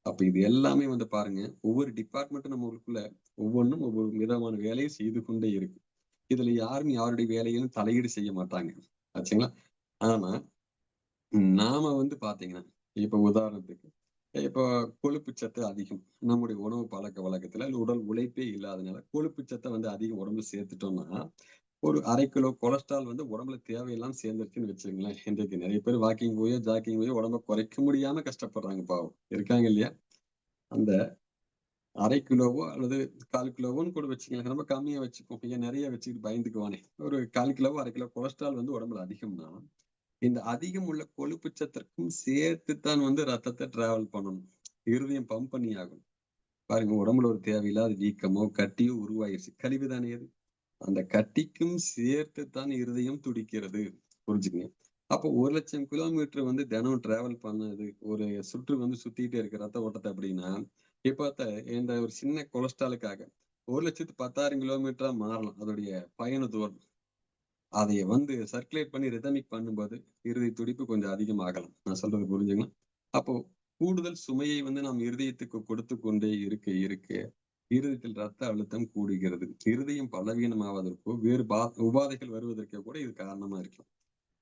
அப்ப இது எல்லாமே வந்து பாருங்க, ஒவ்வொரு டிபார்ட்மெண்ட்டும் நம்மளுக்குள்ள ஒவ்வொன்னும் ஒவ்வொரு விதமான வேலையை செய்து கொண்டே இருக்கு. இதுல யாரும் யாருடைய வேலையிலும் தலையீடு செய்ய மாட்டாங்க. ஆச்சுங்களா? ஆனா, நாம வந்து பாத்தீங்கன்னா, இப்ப உதாரணத்துக்கு, இப்போ கொழுப்பு சத்து அதிகம். நம்முடைய உணவு பழக்கவழக்கத்துல இல்ல உடல் உழைப்பே இல்லாதனால கொழுப்பு சத்த வந்து அதிகம் உடம்புல சேர்த்துட்டோம்னா, ஒரு 1/2 கிலோ கொலஸ்ட்ரால் வந்து உடம்புல தேவையில்லாம சேர்ந்துருச்சுன்னு வச்சுக்கங்களேன். இன்றைக்கு நெறைய பேர் வாக்கிங் போயோ, ஜாக்கிங் போயோ உடம்ப குறைக்க முடியாம கஷ்டப்படுறாங்க பாவம். இருக்காங்க இல்லையா? அந்த 1/2 கிலோவோ அல்லது 1/4 கிலோவோன்னு கூட வச்சுக்கங்களேன். ரொம்ப கம்மியா வச்சுக்குவோம். ஏன் நெறைய வச்சுக்கிட்டு பயந்துக்குவானே. ஒரு 1/4 கிலோவோ, 1/2 கிலோ கொலஸ்ட்ரால் வந்து உடம்புல அதிகம்னா, இந்த அதிகம் உள்ள கொழுப்பு சத்திற்கும் சேர்த்து தான் வந்து ரத்தத்த டிராவல் பண்ணணும். இருதயம் பம்ப் பண்ணி ஆகணும். பாருங்க உடம்புல ஒரு தேவையில்லாத வீக்கமோ, கட்டியோ உருவாயிருச்சு. கழிவு தானே அது. அந்த கட்டிக்கும் சேர்த்து தான் இருதயம் துடிக்கிறது. புரிஞ்சுக்கங்க. அப்போ 1,00,000 கிலோமீட்டர் வந்து தினம் டிராவல் பண்ணுது. ஒரு சுற்று வந்து சுத்திட்டே இருக்கு ரத்த ஓட்டத்த அப்படின்னா, இப்ப இந்த ஒரு சின்ன கொலஸ்ட்ராலுக்காக 1,10,000 கிலோமீட்டரா மாறலாம். அதோடைய பயண தூரம். அதைய வந்து சர்க்குலேட் பண்ணி ரிதமிக் பண்ணும்போது, இருதய துடிப்பு கொஞ்சம் அதிகமாகலாம். நான் சொல்றது புரிஞ்சுங்களா? அப்போ கூடுதல் சுமையை வந்து நாம் இருதயத்துக்கு கொடுத்துக் கொண்டே இருக்க, இருதயத்தில் ரத்த அழுத்தம் கூடுகிறது. இருதயம் பலவீனமாவதற்கோ, வேறு உபாதைகள் வருவதற்கோ கூட இது காரணமா இருக்கலாம்.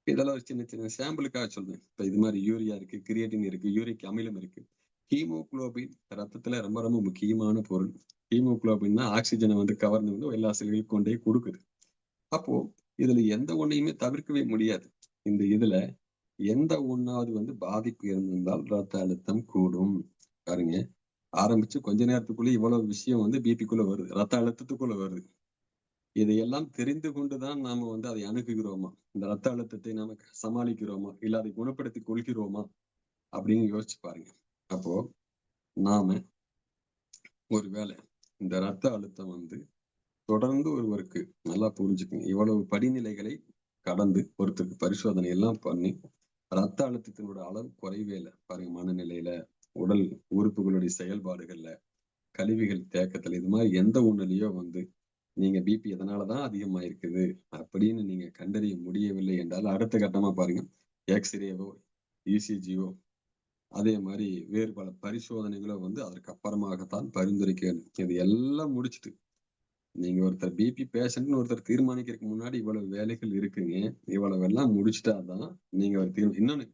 இதெல்லாம் ஒரு சின்ன சின்ன சாம்பிளுக்காக சொல்றேன். இப்ப இது மாரி யூரியா இருக்கு, கிரியேட்டின் இருக்கு, யூரிக் அமிலம் இருக்கு. ஹீமோகுளோபின் ரத்தத்துல ரொம்ப ரொம்ப முக்கியமான பொருள். ஹீமோகுளோபின் தான் ஆக்ஸிஜன வந்து கவர்ந்து வந்து எல்லா செல்களுக்கும் கொண்டே குடுக்குது. அப்போ இதுல எந்த ஒண்ணையுமே தவிர்க்கவே முடியாது. இந்த இதுல எந்த ஒண்ணாவது வந்து பாதிப்பு இருந்திருந்தால் ரத்த அழுத்தம் கூடும். பாருங்க, ஆரம்பிச்சு கொஞ்ச நேரத்துக்குள்ள இவ்வளவு விஷயம் வந்து பிபிக்குள்ள வருது. ரத்த அழுத்தத்துக்குள்ள வருது. இதையெல்லாம் தெரிந்து கொண்டு தான் நாம வந்து அதை அணுகுகிறோமா? இந்த ரத்த அழுத்தத்தை நாம சமாளிக்கிறோமா? இல்ல அதை குணப்படுத்திக் கொள்கிறோமா? அப்படின்னு யோசிச்சு பாருங்க. அப்போ நாம ஒரு வேளை இந்த ரத்த அழுத்தம் வந்து தொடர்ந்து ஒருவருக்கு நல்லா புரிஞ்சுக்கங்க. இவ்வளவு படிநிலைகளை கடந்து ஒருத்தருக்கு பரிசோதனை எல்லாம் பண்ணி, ரத்த அழுத்தத்தினோட அளவு குறையவே இல்ல. பாருங்க மனநிலையில, உடல் உறுப்புகளுடைய செயல்பாடுகள்ல, கழிவுகள் தேக்கத்துல இது மாரி எந்த ஒண்ணுலயோ வந்து நீங்க பிபி எதனால தான் அதிகமாயிருக்குது அப்படின்னு நீங்க கண்டறிய முடியவில்லை என்றால், அடுத்த கட்டமா பாருங்க. எக்ஸ்ரேவோ, இசிஜியோ அதே மாரி வேறு பல பரிசோதனைகளோ வந்து அதற்கு அப்புறமாகத்தான் பரிந்துரைக்கணும். இது எல்லாம் முடிச்சுட்டு, நீங்க ஒருத்தர் பிபி பேஷண்ட்ன்னு ஒருத்தர் தீர்மானிக்கிறதுக்கு முன்னாடி இவ்வளவு வேலைகள் இருக்குங்க. இவ்வளவெல்லாம் முடிச்சுட்டா தான் நீங்க ஒரு இன்னொன்னு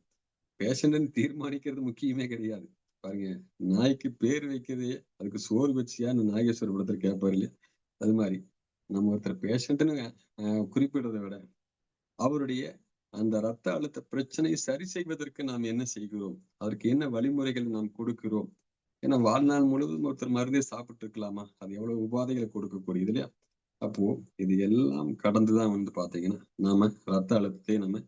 பேஷண்ட்ன்னு தீர்மானிக்கிறது முக்கியமே கிடையாது. பாருங்க, நாய்க்கு பேர் வைக்கிறதே அதுக்கு சோறு வச்சியான்னு நாகேஸ்வர படத்துல கேட்பாரு இல்லையா? அது மாரி நம்ம ஒருத்தர் பேஷண்ட்ன்னு குறிப்பிடுறத விட, அவருடைய அந்த ரத்த அழுத்த பிரச்சனையை சரி செய்வதற்கு நாம் என்ன செய்கிறோம்? அதற்கு என்ன வழிமுறைகள் நாம் கொடுக்கிறோம்? ஏன்னா வாழ்நாள் முழுவதும் ஒருத்தர் மருந்தே சாப்பிட்டு இருக்கலாமா? அது எவ்வளவு உபாதைகளை கொடுக்கக்கூடியது இல்லையா? அப்போ இது எல்லாம் கடந்து தான் வந்து பார்த்தீங்கன்னா, நாம ரத்த அழுத்தத்தை நம்ம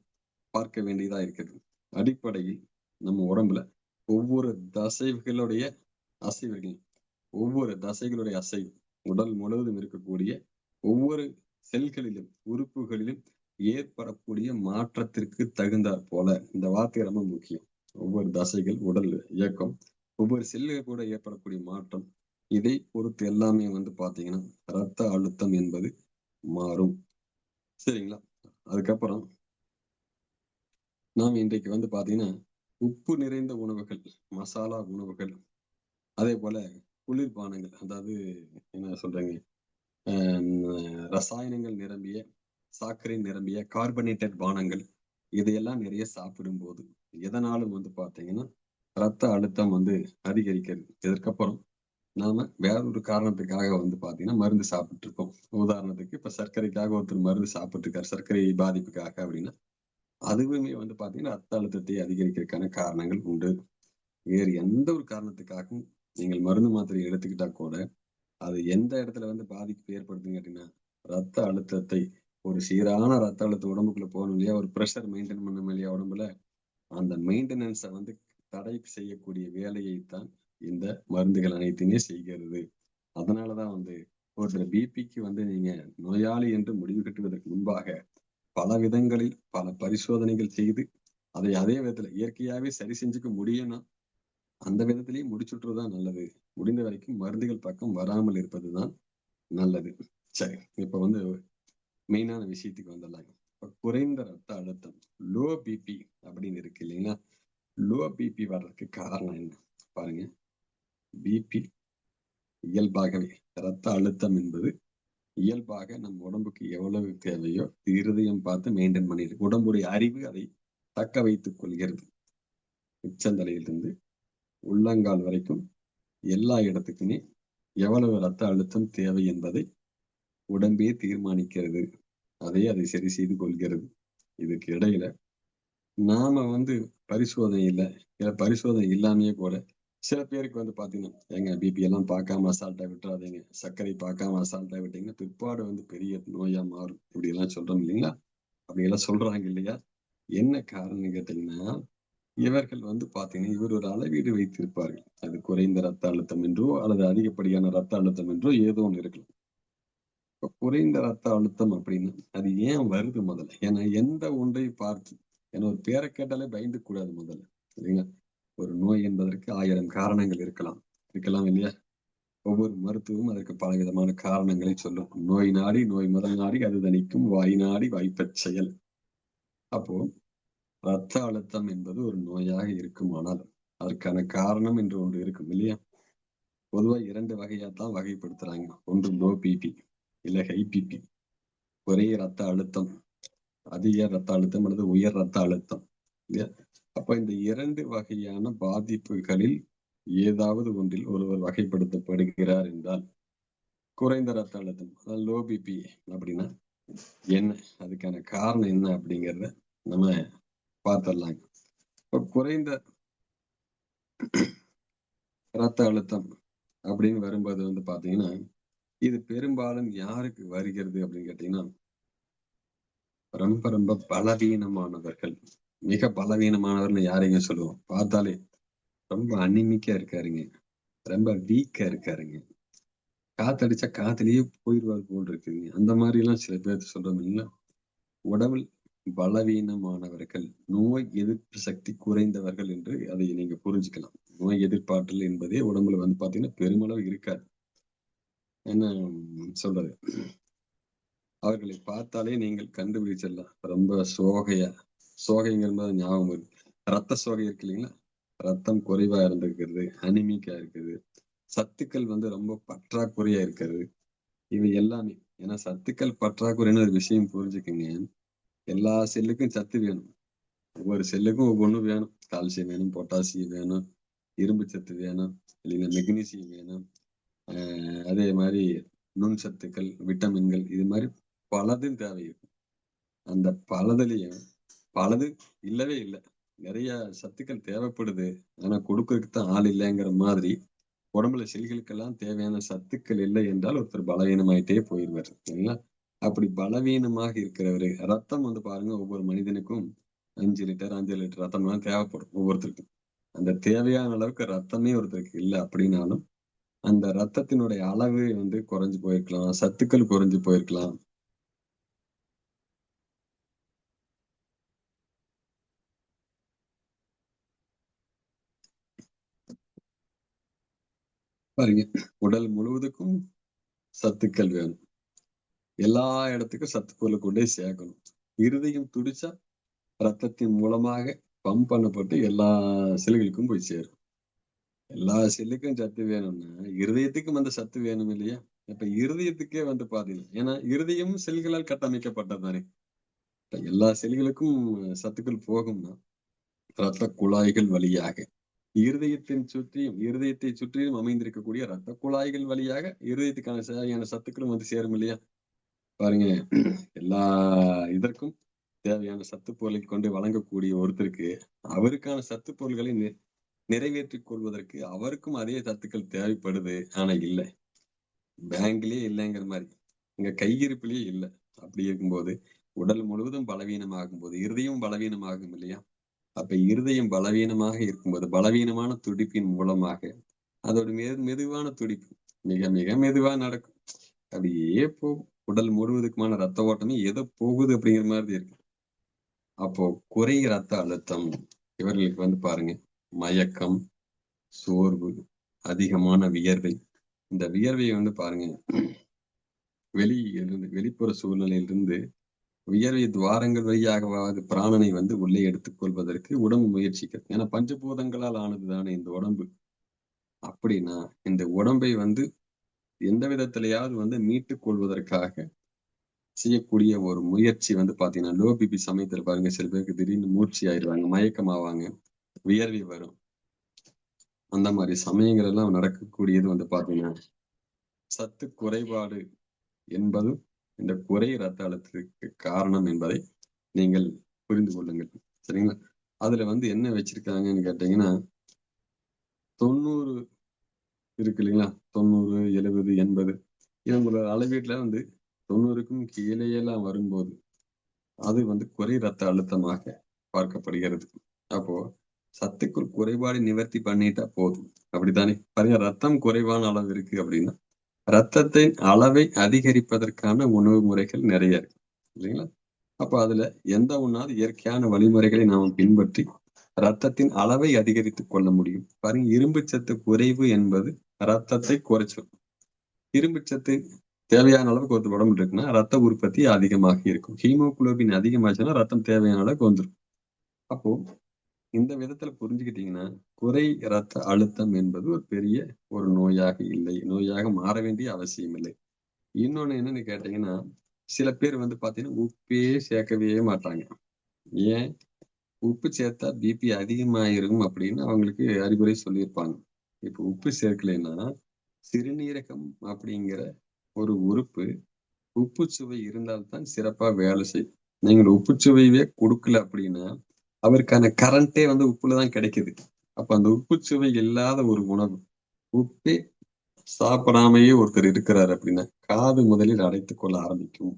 பார்க்க வேண்டியதா இருக்குது. அடிப்படையில் நம்ம உடம்புல ஒவ்வொரு தசைகளுடைய அசைவுகள், ஒவ்வொரு தசைகளுடைய அசைவு, உடல் முழுவதும் இருக்கக்கூடிய ஒவ்வொரு செல்களிலும், உறுப்புகளிலும் ஏற்படக்கூடிய மாற்றத்திற்கு தகுந்தாற் போல, இந்த வார்த்தை ரொம்ப முக்கியம். ஒவ்வொரு தசைகள், உடல் இயக்கம், ஒவ்வொரு செல்லுல கூட ஏற்படக்கூடிய மாற்றம், இதை பொறுத்து எல்லாமே வந்து பார்த்தீங்கன்னா, ரத்த அழுத்தம் என்பது மாறும். சரிங்களா? அதுக்கப்புறம் நாம் இன்றைக்கு வந்து பார்த்தீங்கன்னா, உப்பு நிறைந்த உணவுகள், மசாலா உணவுகள், அதேபோல குளிர்பானங்கள், அதாவது என்ன சொல்றேங்க, ரசாயனங்கள் நிரம்பிய, சாக்கரை நிரம்பிய கார்பனேட்டட் பானங்கள், இதையெல்லாம் நிறைய சாப்பிடும்போது, எதனாலும் வந்து பார்த்தீங்கன்னா, ரத்த அழுத்தம் வந்து அதிகரிக்கிறது. இதற்கப்புறம் நாம வேற ஒரு காரணத்துக்காக வந்து பார்த்தீங்கன்னா, மருந்து சாப்பிட்டு இருக்கோம். உதாரணத்துக்கு இப்ப சர்க்கரைக்காக ஒருத்தர் மருந்து சாப்பிட்டு இருக்காரு. சர்க்கரை பாதிப்புக்காக அப்படின்னா, அதுவுமே வந்து பார்த்தீங்கன்னா, ரத்த அழுத்தத்தை அதிகரிக்கிறதுக்கான காரணங்கள் உண்டு. வேறு எந்த ஒரு காரணத்துக்காகவும் நீங்கள் மருந்து, மாத்திரை எடுத்துக்கிட்டா கூட, அது எந்த இடத்துல வந்து பாதிப்பு ஏற்படுத்துன்னு கேட்டீங்கன்னா, ரத்த அழுத்தத்தை ஒரு சீரான ரத்த அழுத்தம் உடம்புக்குள்ள போகணும் இல்லையா? ஒரு பிரஷர் மெயின்டெயின் பண்ணணும் இல்லையா உடம்புல? அந்த மெயின்டெனன்ஸ வந்து தடை செய்யக்கூடிய வேலையைத்தான் இந்த மருந்துகள் அனைத்துமே செய்கிறது. அதனால தான் வந்து ஒருத்தர் பிபிக்கு வந்து நீங்க நோயாளி என்று முடிவு கட்டுவதற்கு முன்பாக, பல விதங்களில் பல பரிசோதனைகள் செய்து, அதை அதே விதத்துல இயற்கையாவே சரி செஞ்சுக்க முடியும்னா, அந்த விதத்திலேயே முடிச்சுட்டுறதுதான் நல்லது. முடிந்த வரைக்கும் மருந்துகள் பக்கம் வராமல் இருப்பதுதான் நல்லது. சரி, இப்ப வந்து மெயினான விஷயத்துக்கு வந்துடலாங்க. இப்ப குறைந்த ரத்த அழுத்தம், லோ பிபி அப்படின்னு இருக்கு இல்லைங்களா? லோ பிபி வர்றதுக்கு காரணம் என்ன? பாருங்க, பிபி இயல்பாகவே ரத்த அழுத்தம் என்பது இயல்பாக நம் உடம்புக்கு எவ்வளவு தேவையோ இருதயம் பார்த்து மெயின்டைன் பண்ணியிருக்கு. உடம்புடைய அறிவு அதை தக்க வைத்துக் கொள்கிறது. உச்சந்தலையிலிருந்து உள்ளங்கால் வரைக்கும் எல்லா இடத்துக்குமே எவ்வளவு ரத்த அழுத்தம் தேவை என்பதை உடம்பே தீர்மானிக்கிறது. அதை சரி செய்து கொள்கிறது. இதுக்கு இடையில நாம வந்து பரிசோதனை இல்லாமயே கூட சில பேருக்கு வந்து பாத்தீங்கன்னா, ஏங்க பிபி எல்லாம் பார்க்காம அசால்ட்டா விட்டுறாதீங்க. சர்க்கரை பார்க்காம அசால்ட்டா விட்டீங்கன்னா பிற்பாடு வந்து பெரிய நோயா மாறும். இப்படி எல்லாம் சொல்றோம் இல்லைங்களா? அப்படி எல்லாம் சொல்றாங்க இல்லையா? என்ன காரணம்னு கேட்டீங்கன்னா, இவர்கள் வந்து பாத்தீங்கன்னா, இவர் ஒரு அளவீடு வைத்திருப்பார்கள். அது குறைந்த ரத்த அழுத்தம் என்றோ அல்லது அதிகப்படியான ரத்த அழுத்தம் என்றோ ஏதோ ஒண்ணு இருக்கலாம். இப்ப குறைந்த ரத்த அழுத்தம் அப்படின்னா அது ஏன் வருது முதல்ல? ஏன்னா எந்த ஒன்றை பார்த்து ஏன்னா ஒரு பேரை கேட்டாலே பயந்துக்க கூடாது முதல்ல. இல்லைங்களா? ஒரு நோய் என்பதற்கு 1000 காரணங்கள் இருக்கலாம். இருக்கலாம் இல்லையா? ஒவ்வொரு மருத்துவமும் அதற்கு பலவிதமான காரணங்களை சொல்லும். நோய் நாடி நோய் முதல் நாடி அது தணிக்கும் வாய் நாடி வாய்ப்பச் செயல். அப்போ ரத்த அழுத்தம் என்பது ஒரு நோயாக இருக்குமானால் அதற்கான காரணம் என்று ஒன்று இருக்கும் இல்லையா? பொதுவா 2 வகையாத்தான் வகைப்படுத்துறாங்க. ஒன்று லோ பிபி இல்ல ஹை பிபி. ஒரே ரத்த அழுத்தம், அதிக ரத்த அழுத்தம் அல்லது உயர் ரத்த அழுத்தம். இல்லையா? அப்ப இந்த 2 வகையான பாதிப்புகளில் ஏதாவது ஒன்றில் ஒருவர் வகைப்படுத்தப்படுகிறார் என்றால் குறைந்த ரத்த அழுத்தம், அதாவது லோ பிபி அப்படின்னா என்ன? அதுக்கான காரணம் என்ன அப்படிங்கிறத நம்ம பார்த்துடலாங்க. இப்ப குறைந்த ரத்த அழுத்தம் அப்படின்னு வரும்போது வந்து பாத்தீங்கன்னா, இது பெரும்பாலும் யாருக்கு வருகிறது அப்படின்னு கேட்டீங்கன்னா, ரொம்ப ரொம்ப பலவீனமானவர்கள். மிக பலவீனமானவர்னு யாரைங்க சொல்லுவோம்? பார்த்தாலே ரொம்ப அனிமிக்கா இருக்காருங்க. ரொம்ப வீக்கா இருக்காருங்க. காத்தடிச்சா காத்துலயே போயிருவாரு போல் இருக்குங்க. அந்த மாதிரி எல்லாம் சில பேர் சொல்றோம் இல்லைங்களா? உடல் பலவீனமானவர்கள், நோய் எதிர்ப்பு சக்தி குறைந்தவர்கள் என்று அதை நீங்க புரிஞ்சுக்கலாம். நோய் எதிர்ப்பாற்றல் என்பதே உடம்புல வந்து பாத்தீங்கன்னா பெருமளவு இருக்காது. என்ன சொல்றது? அவர்களை பார்த்தாலே நீங்கள் கண்டுபிடிச்சிடலாம். ரொம்ப சோகைங்கிறது ஞாபகம் வருது. ரத்த சோகை இருக்கு இல்லைங்களா? ரத்தம் குறைவா இருந்திருக்கிறது, அனிமிக்கா இருக்குது. சத்துக்கள் வந்து ரொம்ப பற்றாக்குறையா இருக்கிறது. இவை எல்லாமே. ஏன்னா சத்துக்கள் பற்றாக்குறைன்னு ஒரு விஷயம் புரிஞ்சுக்கங்க. எல்லா செல்லுக்கும் சத்து வேணும். ஒவ்வொரு செல்லுக்கும் ஒவ்வொன்னும் வேணும். கால்சியம் வேணும், பொட்டாசியம் வேணும், இரும்பு சத்து வேணும், இல்லைன்னா மெக்னீசியம் வேணும். அதே மாதிரி நுண் சத்துக்கள், விட்டமின்கள் இது மாதிரி பலதும் தேவை இருக்கு. அந்த பலதுலயும் பலது இல்லவே இல்லை. நிறைய சத்துக்கள் தேவைப்படுது. ஆனா கொடுக்கறதுக்கு தான் ஆள் இல்லைங்கிற மாதிரி உடம்புல செல்களுக்கெல்லாம் தேவையான சத்துக்கள் இல்லை என்றால் ஒருத்தர் பலவீனமாயிட்டே போயிடுவார். சரிங்களா? அப்படி பலவீனமாக இருக்கிறவரு ரத்தம் வந்து பாருங்க ஒவ்வொரு மனிதனுக்கும் 5 லிட்டர் 5 லிட்டர் ரத்தம் தான் தேவைப்படும் ஒவ்வொருத்தருக்கும். அந்த தேவையான அளவுக்கு ரத்தமே ஒருத்தருக்கு இல்லை அப்படின்னாலும் அந்த ரத்தத்தினுடைய அளவு வந்து குறைஞ்சு போயிருக்கலாம். சத்துக்கள் குறைஞ்சு போயிருக்கலாம். பாருங்க, உடல் முழுவதுக்கும் சத்துக்கள் வேணும். எல்லா இடத்துக்கும் சத்து பொருளை கொண்டே சேர்க்கணும். இருதயம் துடிச்சா ரத்தத்தின் மூலமாக பம்ப் பண்ணப்பட்டு எல்லா செல்களுக்கும் போய் சேரும். எல்லா செல்லுக்கும் சத்து வேணும்னா இருதயத்துக்கும் அந்த சத்து வேணும் இல்லையா? இப்ப இருதயத்துக்கே வந்து பாத்தீங்கன்னா ஏன்னா இருதயம் செல்களால் கட்டமைக்கப்பட்டது தானே. இப்ப எல்லா செல்களுக்கும் சத்துக்கள் போகும்னா ரத்த குழாய்கள் வழியாக இருதயத்தை சுற்றியும் அமைந்திருக்கக்கூடிய ரத்த குழாய்கள் வழியாக இருதயத்துக்கான தேவையான சத்துக்களும் வந்து சேரும் இல்லையா? பாருங்க, எல்லா இதற்கும் தேவையான சத்து பொருளை கொண்டு வழங்கக்கூடிய ஒருத்தருக்கு அவருக்கான சத்து பொருள்களை நிறைவேற்றிக் கொள்வதற்கு அவருக்கும் அதே சத்துக்கள் தேவைப்படுது. ஆனா இல்ல. பேங்க்லயே இல்லைங்கிற மாதிரி. இங்க கையிருப்பிலேயே இல்ல. அப்படி இருக்கும்போது உடல் முழுவதும் பலவீனமாகும் போது இருதயம் பலவீனமாகும் இல்லையா? அப்ப இருதயம் பலவீனமாக இருக்கும்போது பலவீனமான துடிப்பின் மூலமாக அதோட மெதுவான துடிப்பு மிக மிக மெதுவா நடக்கும். அப்படியே போகும். உடல் முழுவதுக்குமான ரத்த ஓட்டமே ஏதோ போகுது அப்படிங்கிற மாதிரி இருக்கு. அப்போ குறைய ரத்த அழுத்தம் இவர்களுக்கு வந்து பாருங்க மயக்கம், சோர்வு, அதிகமான வியர்வை. இந்த வியர்வையை வந்து பாருங்க, வெளிப்புற சூழ்நிலையிலிருந்து வியர்வை துவாரங்கள் வழியாகவாவது பிராணனை வந்து உள்ளே எடுத்துக் கொள்வதற்கு உடம்பு முயற்சிக்கிறது. ஏன்னா பஞ்சபூதங்களால் ஆனது தானே இந்த உடம்பு. அப்படின்னா இந்த உடம்பை வந்து எந்த விதத்திலேயாவது வந்து மீட்டுக் கொள்வதற்காக செய்யக்கூடிய ஒரு முயற்சி வந்து பாத்தீங்கன்னா, லோ பிபி சமயத்துல பாருங்க, சில பேருக்கு திடீர்னு மூர்ச்சி ஆயிடுவாங்க, மயக்கமாவாங்க, வியர்வை வரும். அந்த மாதிரி சமயங்கள் எல்லாம் நடக்கக்கூடியது வந்து பாத்தீங்கன்னா, சத்து குறைபாடு என்பது இந்த குறை ரத்த அழுத்தத்துக்கு காரணம் என்பதை நீங்கள் புரிந்து கொள்ளுங்கள். சரிங்களா? அதுல வந்து என்ன வச்சிருக்காங்கன்னு கேட்டீங்கன்னா, 90 இருக்கு இல்லைங்களா? 90, 70, 80 இவங்களோட அளவீட்டுல வந்து 90க்கும் கீழேயெல்லாம் வரும்போது அது வந்து குறை ரத்த அழுத்தமாக பார்க்கப்படுகிறது. அப்போ சத்துக்கள் குறைபாடு நிவர்த்தி பண்ணிட்டா போதும். அப்படித்தானே? பாருங்க, ரத்தம் குறைவான அளவு இருக்கு அப்படின்னா ரத்தத்தின் அளவை அதிகரிப்பதற்கான உணவு முறைகள் நிறைய இருக்கு இல்லைங்களா? அப்ப அதுல எந்த ஒண்ணாவது இயற்கையான வழிமுறைகளை நாம பின்பற்றி ரத்தத்தின் அளவை அதிகரித்துக் கொள்ள முடியும். பாருங்க, இரும்பு சத்து குறைவு என்பது ரத்தத்தை குறைச்சிடும். இரும்பு சத்து தேவையான அளவுக்கு ஒரு உடம்புல இருக்குன்னா ரத்த உற்பத்தி அதிகமாக இருக்கும். ஹீமோகுளோபின் அதிகமாச்சுன்னா ரத்தம் தேவையான அளவுக்கு வந்துடும். அப்போ இந்த விதத்துல புரிஞ்சுக்கிட்டீங்கன்னா, குறை ரத்த அழுத்தம் என்பது ஒரு பெரிய ஒரு நோயாக இல்லை. நோயாக மாற வேண்டிய அவசியம் இல்லை. இன்னொன்னு என்னன்னு கேட்டீங்கன்னா, சில பேர் வந்து பாத்தீங்கன்னா, உப்பே சேர்க்கவே மாட்டாங்க. ஏன்? உப்பு சேர்த்தா பிபி அதிகமாயிரும் அப்படின்னு அவங்களுக்கு அறிவுரை சொல்லியிருப்பாங்க. இப்ப உப்பு சேர்க்கலைன்னா, சிறுநீரகம் அப்படிங்கிற ஒரு உறுப்பு உப்பு சுவை இருந்தால்தான் சிறப்பா வேலை செய்யும். நீங்கள் உப்பு சுவையவே குடுக்கல அப்படின்னா, அவருக்கான கரண்டே வந்து உப்புலதான் கிடைக்குது. அப்ப அந்த உப்பு சுவை இல்லாத ஒரு உணவு, உப்பே சாப்பிடாமயே ஒருத்தர் இருக்கிறாரு அப்படின்னா, காது முதலில் அடைத்துக் கொள்ள ஆரம்பிக்கும்.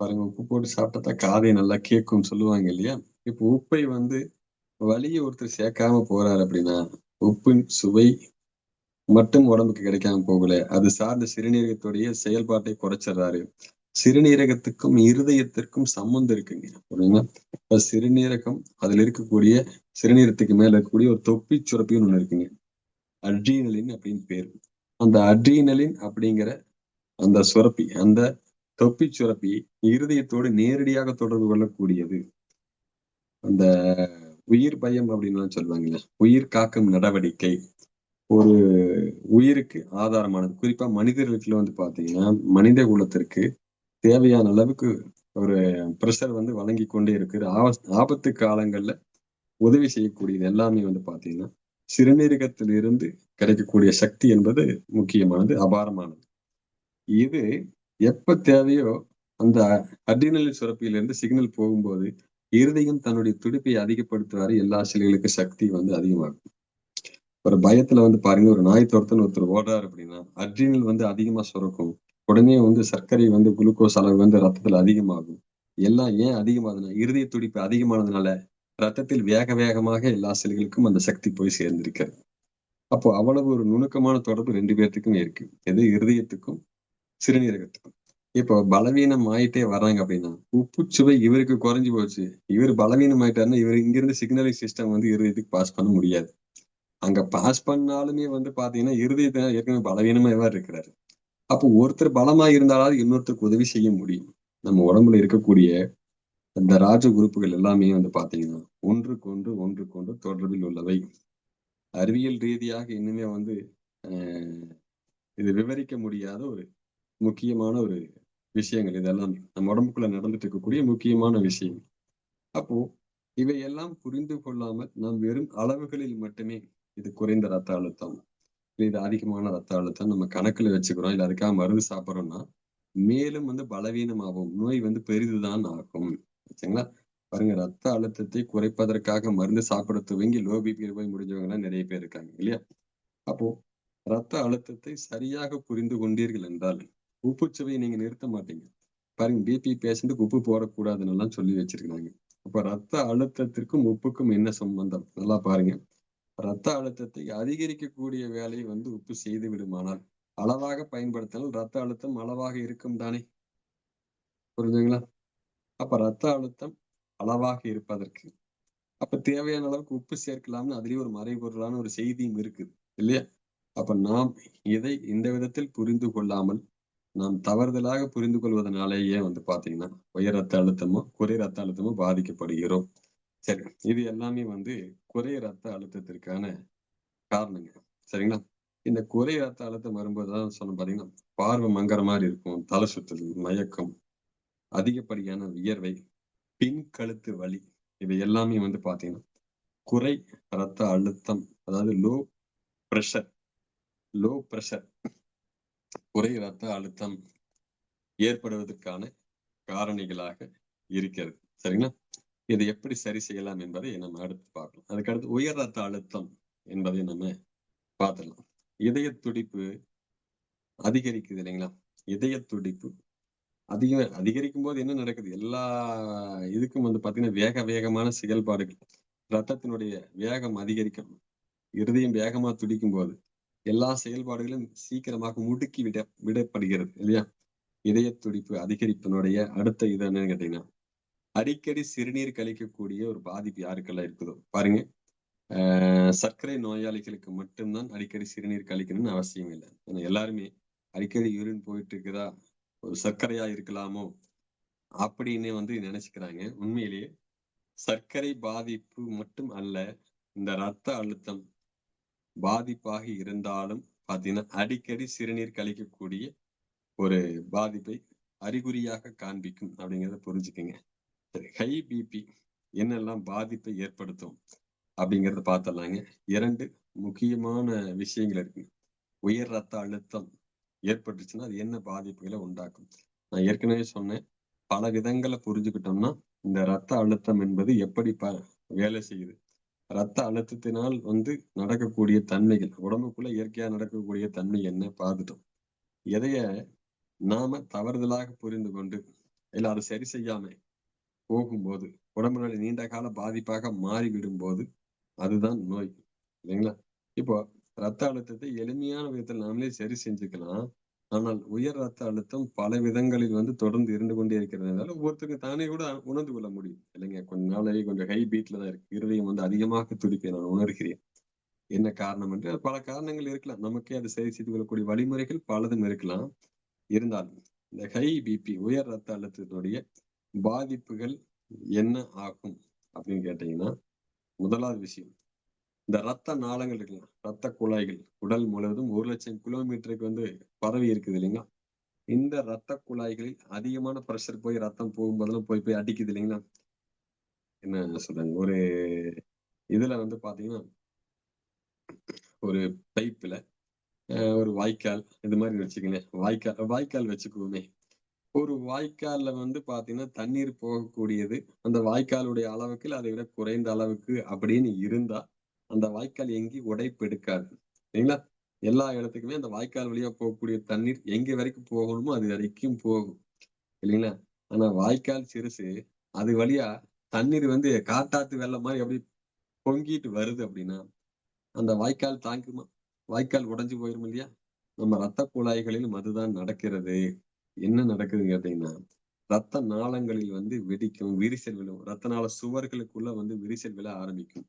பாருங்க, உப்பு போட்டு சாப்பிட்டா காதை நல்லா கேட்கும்னு சொல்லுவாங்க இல்லையா? இப்போ உப்பை வந்து வலிய ஒருத்தர் சேர்க்காம போறாரு அப்படின்னா, உப்பின் சுவை மட்டும் உடம்புக்கு கிடைக்காம போகல. அது சார்ந்த சிறுநீரகத்துடைய செயல்பாட்டை குறைச்சிடுறாரு. சிறுநீரகத்துக்கும் இருதயத்திற்கும் சம்மந்தம் இருக்குங்க. புரியுதுங்களா? இப்ப சிறுநீரகம், அதுல இருக்கக்கூடிய சிறுநீரகத்துக்கு மேல இருக்கக்கூடிய ஒரு தொப்பி சுரப்பின்னு ஒண்ணு இருக்குங்க. அட்ரீனலின் அப்படின்னு பேரு. அந்த அட்ரீனலின் அப்படிங்கிற அந்த சுரப்பி, அந்த தொப்பி சுரப்பி இருதயத்தோடு நேரடியாக தொடர்பு கொள்ளக்கூடியது. அந்த உயிர் பயம் அப்படின்னு சொல்லுவாங்கல்ல, உயிர் காக்கும் நடவடிக்கை ஒரு உயிருக்கு ஆதாரமானது. குறிப்பா மனிதர்களுக்குள்ள வந்து பாத்தீங்கன்னா, மனித குலத்திற்கு தேவையான அளவுக்கு ஒரு பிரஷர் வந்து வழங்கி கொண்டே இருக்கு. ஆபத்து காலங்கள்ல உதவி செய்யக்கூடியது எல்லாமே வந்து பாத்தீங்கன்னா, சிறுநீரகத்தில் இருந்து கிடைக்கக்கூடிய சக்தி என்பது முக்கியமானது, அபாரமானது. இது எப்ப தேவையோ அந்த அட்ரினலின் சுரப்பியிலிருந்து சிக்னல் போகும்போது, இருதயம் தன்னுடைய துடிப்பை அதிகப்படுத்துவாரு. எல்லா செல்களுக்கு சக்தி வந்து அதிகமாகும். ஒரு பயத்துல வந்து பாருங்க, ஒரு நாய் துரத்துன்னு ஒருத்தர் ஓடுறாரு அப்படின்னா, அட்ரினல் வந்து அதிகமா சுரக்கும். உடனே வந்து சர்க்கரை வந்து குளுக்கோஸ் அளவு வந்து ரத்தத்துல அதிகமாகும். எல்லாம் ஏன் அதிகமாகுதுன்னா, இருதய துடிப்பு அதிகமானதுனால, ரத்தத்தில் வேக வேகமாக எல்லா செல்களுக்கும் அந்த சக்தி போய் சேர்ந்திருக்கிறது. அப்போ அவ்வளவு ஒரு நுணுக்கமான தொடர்பு 2 பேத்துக்கும் இருக்கு. எது? இருதயத்துக்கும், சிறுநீரகத்துக்கும். இப்போ பலவீனம் ஆயிட்டே வர்றாங்க அப்படின்னா, உப்புச்சுவை இவருக்கு குறைஞ்சு போச்சு. இவரு பலவீனம் ஆயிட்டாருன்னா, இவரு இங்கிருந்து சிக்னலிங் சிஸ்டம் வந்து இருதயத்துக்கு பாஸ் பண்ண முடியாது. அங்க பாஸ் பண்ணாலுமே வந்து பாத்தீங்கன்னா, இருதயத்துல ஏற்கனவே பலவீனமாவே இருக்கிறாரு. அப்போ ஒருத்தர் பலமா இருந்தாலாவது இன்னொருத்தருக்கு உதவி செய்ய முடியும். நம்ம உடம்புல இருக்கக்கூடிய இந்த ராஜ உறுப்புகள் எல்லாமே வந்து பாத்தீங்கன்னா, ஒன்றுக்கொன்று தொடர்பில் உள்ளவை. அறிவியல் ரீதியாக இன்னுமே வந்து அ இது விவரிக்க முடியாத ஒரு முக்கியமான ஒரு விஷயங்கள் இதெல்லாம். நம்ம உடம்புக்குள்ள நடந்துட்டு இருக்கக்கூடிய முக்கியமான விஷயம். அப்போ இவையெல்லாம் புரிந்து கொள்ளாமல் நாம் வெறும் அளவுகளில் மட்டுமே இது குறைந்த ரத்த அழுத்தம், இது அதிகமான ரத்த அழுத்தம் நம்ம கணக்குல வச்சுக்கிறோம். இல்ல அதுக்காக மருந்து சாப்பிடுறோம்னா, மேலும் வந்து பலவீனமாகும். நோய் வந்து பெரிதுதான் ஆகும். சரிங்களா? பாருங்க, ரத்த அழுத்தத்தை குறைப்பதற்காக மருந்து சாப்பிட துவங்கி லோ பிபில போய் முடிஞ்சவங்க எல்லாம் நிறைய பேர் இருக்காங்க இல்லையா? அப்போ ரத்த அழுத்தத்தை சரியாக புரிந்து கொண்டீர்கள் என்றால், உப்புச்சுவையை நீங்க நிறுத்த மாட்டீங்க. பாருங்க, பிபி பேஷண்ட்டுக்கு உப்பு போடக்கூடாதுன்னு எல்லாம் சொல்லி வச்சிருக்காங்க. அப்ப ரத்த அழுத்தத்திற்கும் உப்புக்கும் என்ன சம்பந்தம்? நல்லா பாருங்க. ரத்த அழுத்தத்தை அதிகரிக்கக்கூடிய வேலையை வந்து உப்பு செய்து விடுமானால், அளவாக பயன்படுத்தினால் ரத்த அழுத்தம் அளவாக இருக்கும் தானே? புரிஞ்சுதுங்களா? அப்ப ரத்த அழுத்தம் அளவாக இருப்பதற்கு அப்ப தேவையான அளவுக்கு உப்பு சேர்க்கலாம்னு அதுலயே ஒரு மறைபொருளான ஒரு செய்தியும் இருக்குது இல்லையா? அப்ப நாம் இதை இந்த விதத்தில் புரிந்து கொள்ளாமல் நாம் தவறுதலாக புரிந்து கொள்வதனாலேயே பாத்தீங்கன்னா உயர் ரத்த அழுத்தமோ குறை ரத்த அழுத்தமோ பாதிக்கப்படுகிறோம். சரி, இது எல்லாமே குறை ரத்த அழுத்தத்திற்கான காரணங்க. சரிங்களா? இந்த குறை ரத்த அழுத்தம் வரும்போதுதான் சொன்ன பாத்தீங்கன்னா பார்வை மங்கற மாதிரி இருக்கும், தலை சுத்தல், மயக்கம், அதிகப்படியான வியர்வை, பின் கழுத்து வலி, இது எல்லாமே பாத்தீங்கன்னா குறை ரத்த அழுத்தம், அதாவது லோ பிரஷர் குறை ரத்த அழுத்தம் ஏற்படுவதற்கான காரணிகளாக இருக்கிறது. சரிங்களா? இதை எப்படி சரி செய்யலாம் என்பதை நம்ம அடுத்து பார்க்கலாம். அதுக்கடுத்து உயர் ரத்த அழுத்தம் என்பதை நம்ம பார்த்துடலாம். இதய துடிப்பு அதிகரிக்குது இல்லைங்களா? இதய துடிப்பு அதிகரிக்கும் போது என்ன நடக்குது? எல்லா இதுக்கும் பாத்தீங்கன்னா வேகமான செயல்பாடுகள். ரத்தத்தினுடைய வேகம் அதிகரிக்கும். இருதயம் வேகமா துடிக்கும் போது எல்லா செயல்பாடுகளும் சீக்கிரமாக முடுக்கி விடப்படுகிறது இல்லையா? இதய துடிப்பு அதிகரிப்பினுடைய அடுத்த இது என்னன்னு கேட்டீங்கன்னா, அடிக்கடி சிறுநீர் கழிக்கக்கூடிய ஒரு பாதிப்பு யாருக்கெல்லாம் இருக்குதோ பாருங்க. சர்க்கரை நோயாளிகளுக்கு மட்டும்தான் அடிக்கடி சிறுநீர் கழிக்கணும்னு அவசியம் இல்லை. ஏன்னா எல்லாருமே அடிக்கடி யூரின் போயிட்டு இருக்குதா, ஒரு சர்க்கரையா இருக்கலாமோ அப்படின்னு நினைச்சுக்கிறாங்க. உண்மையிலேயே சர்க்கரை பாதிப்பு மட்டும் அல்ல, இந்த ரத்த அழுத்தம் பாதிப்பாக இருந்தாலும் பாத்தீங்கன்னா அடிக்கடி சிறுநீர் கழிக்கக்கூடிய ஒரு பாதிப்பை அறிகுறியாக காண்பிக்கும் அப்படிங்கிறத புரிஞ்சுக்குங்க. ஹை பிபி என்னெல்லாம் பாதிப்பை ஏற்படுத்தும் அப்படிங்கிறத பார்த்தலாங்க. 2 முக்கியமான விஷயங்கள் இருக்கு. உயர் ரத்த அழுத்தம் ஏற்பட்டுச்சுன்னா அது என்ன பாதிப்புகளை உண்டாக்கும்? நான் ஏற்கனவே சொன்னேன், பல விதங்களை புரிஞ்சுக்கிட்டோம்னா இந்த ரத்த அழுத்தம் என்பது எப்படி வேலை செய்யுது, ரத்த அழுத்தத்தினால் நடக்கக்கூடிய தன்மைகள், உடம்புக்குள்ள இயற்கையா நடக்கக்கூடிய தன்மை என்ன பார்த்துட்டோம். எதைய நாம தவறுதலாக புரிந்து கொண்டு இல்ல அதை சரி செய்யாம போகும்போது உடம்புடைய நீண்ட கால பாதிப்பாக மாறிவிடும் போது அதுதான் நோய் இல்லைங்களா? இப்போ ரத்த அழுத்தத்தை எளிமையான விதத்தில் நாமளே சரி செஞ்சுக்கலாம். ஆனால் உயர் ரத்த அழுத்தம் பல விதங்களில் தொடர்ந்து இருந்து கொண்டே இருக்கிறதுனால ஒவ்வொருத்தருக்கும் தானே கூட உணர்ந்து கொள்ள முடியும் இல்லைங்க. கொஞ்ச நாளைக்கு கொஞ்சம் ஹை பீட்ல தான் இருக்கு, இருதயம் அதிகமாக துடிப்பை நான் உணர்கிறேன். என்ன காரணம் என்று பல காரணங்கள் இருக்கலாம். நமக்கே அதை சரி செய்து கொள்ளக்கூடிய வழிமுறைகள் பலதும் இருக்கலாம். இருந்தாலும் இந்த ஹை பிபி உயர் ரத்த அழுத்தத்தினுடைய பாதிப்புகள் என்ன ஆகும் அப்படின்னு கேட்டீங்கன்னா, முதலாவது விஷயம் இந்த ரத்த நாளங்கள் இருக்குல்ல, ரத்த குழாய்கள் உடல் முழுவதும் 1,00,000 கிலோமீட்டருக்கு பரவி இருக்குது இல்லைங்களா? இந்த ரத்த குழாய்களில் அதிகமான பிரஷர் போய் ரத்தம் போகும்போதெல்லாம் போய் போய் அடிக்குது இல்லைங்களா? என்ன சொல்றாங்க, ஒரு இதுல பாத்தீங்கன்னா ஒரு பைப்புல ஒரு வாய்க்கால் இது மாதிரி வச்சுக்கங்களேன். வாய்க்கால் வச்சுக்குவோமே. ஒரு வாய்க்கால்ல பாத்தீங்கன்னா தண்ணீர் போகக்கூடியது அந்த வாய்க்காலுடைய அளவுக்கு இல்ல அதை விட குறைந்த அளவுக்கு அப்படின்னு இருந்தா அந்த வாய்க்கால் எங்கேயும் உடைப்பெடுக்காது இல்லைங்களா? எல்லா இடத்துக்குமே அந்த வாய்க்கால் வழியா போகக்கூடிய தண்ணீர் எங்க வரைக்கும் போகணுமோ அது வரைக்கும் போகும் இல்லைங்களா? ஆனா வாய்க்கால் சிறுசு, அது வழியா தண்ணீர் காட்டாத்து வெள்ளம் மாதிரி அப்படி பொங்கிட்டு வருது அப்படின்னா அந்த வாய்க்கால் தாங்குமா? வாய்க்கால் உடைஞ்சு போயிரும் இல்லையா? நம்ம ரத்த குழாய்களிலும் அதுதான் நடக்கிறது. என்ன நடக்குதுன்னு கேட்டீங்கன்னா, ரத்த நாளங்களில் வெடிக்கும், விரிசல் விழும். ரத்த நாள சுவர்களுக்குள்ள விரிசல் விழ ஆரம்பிக்கும்.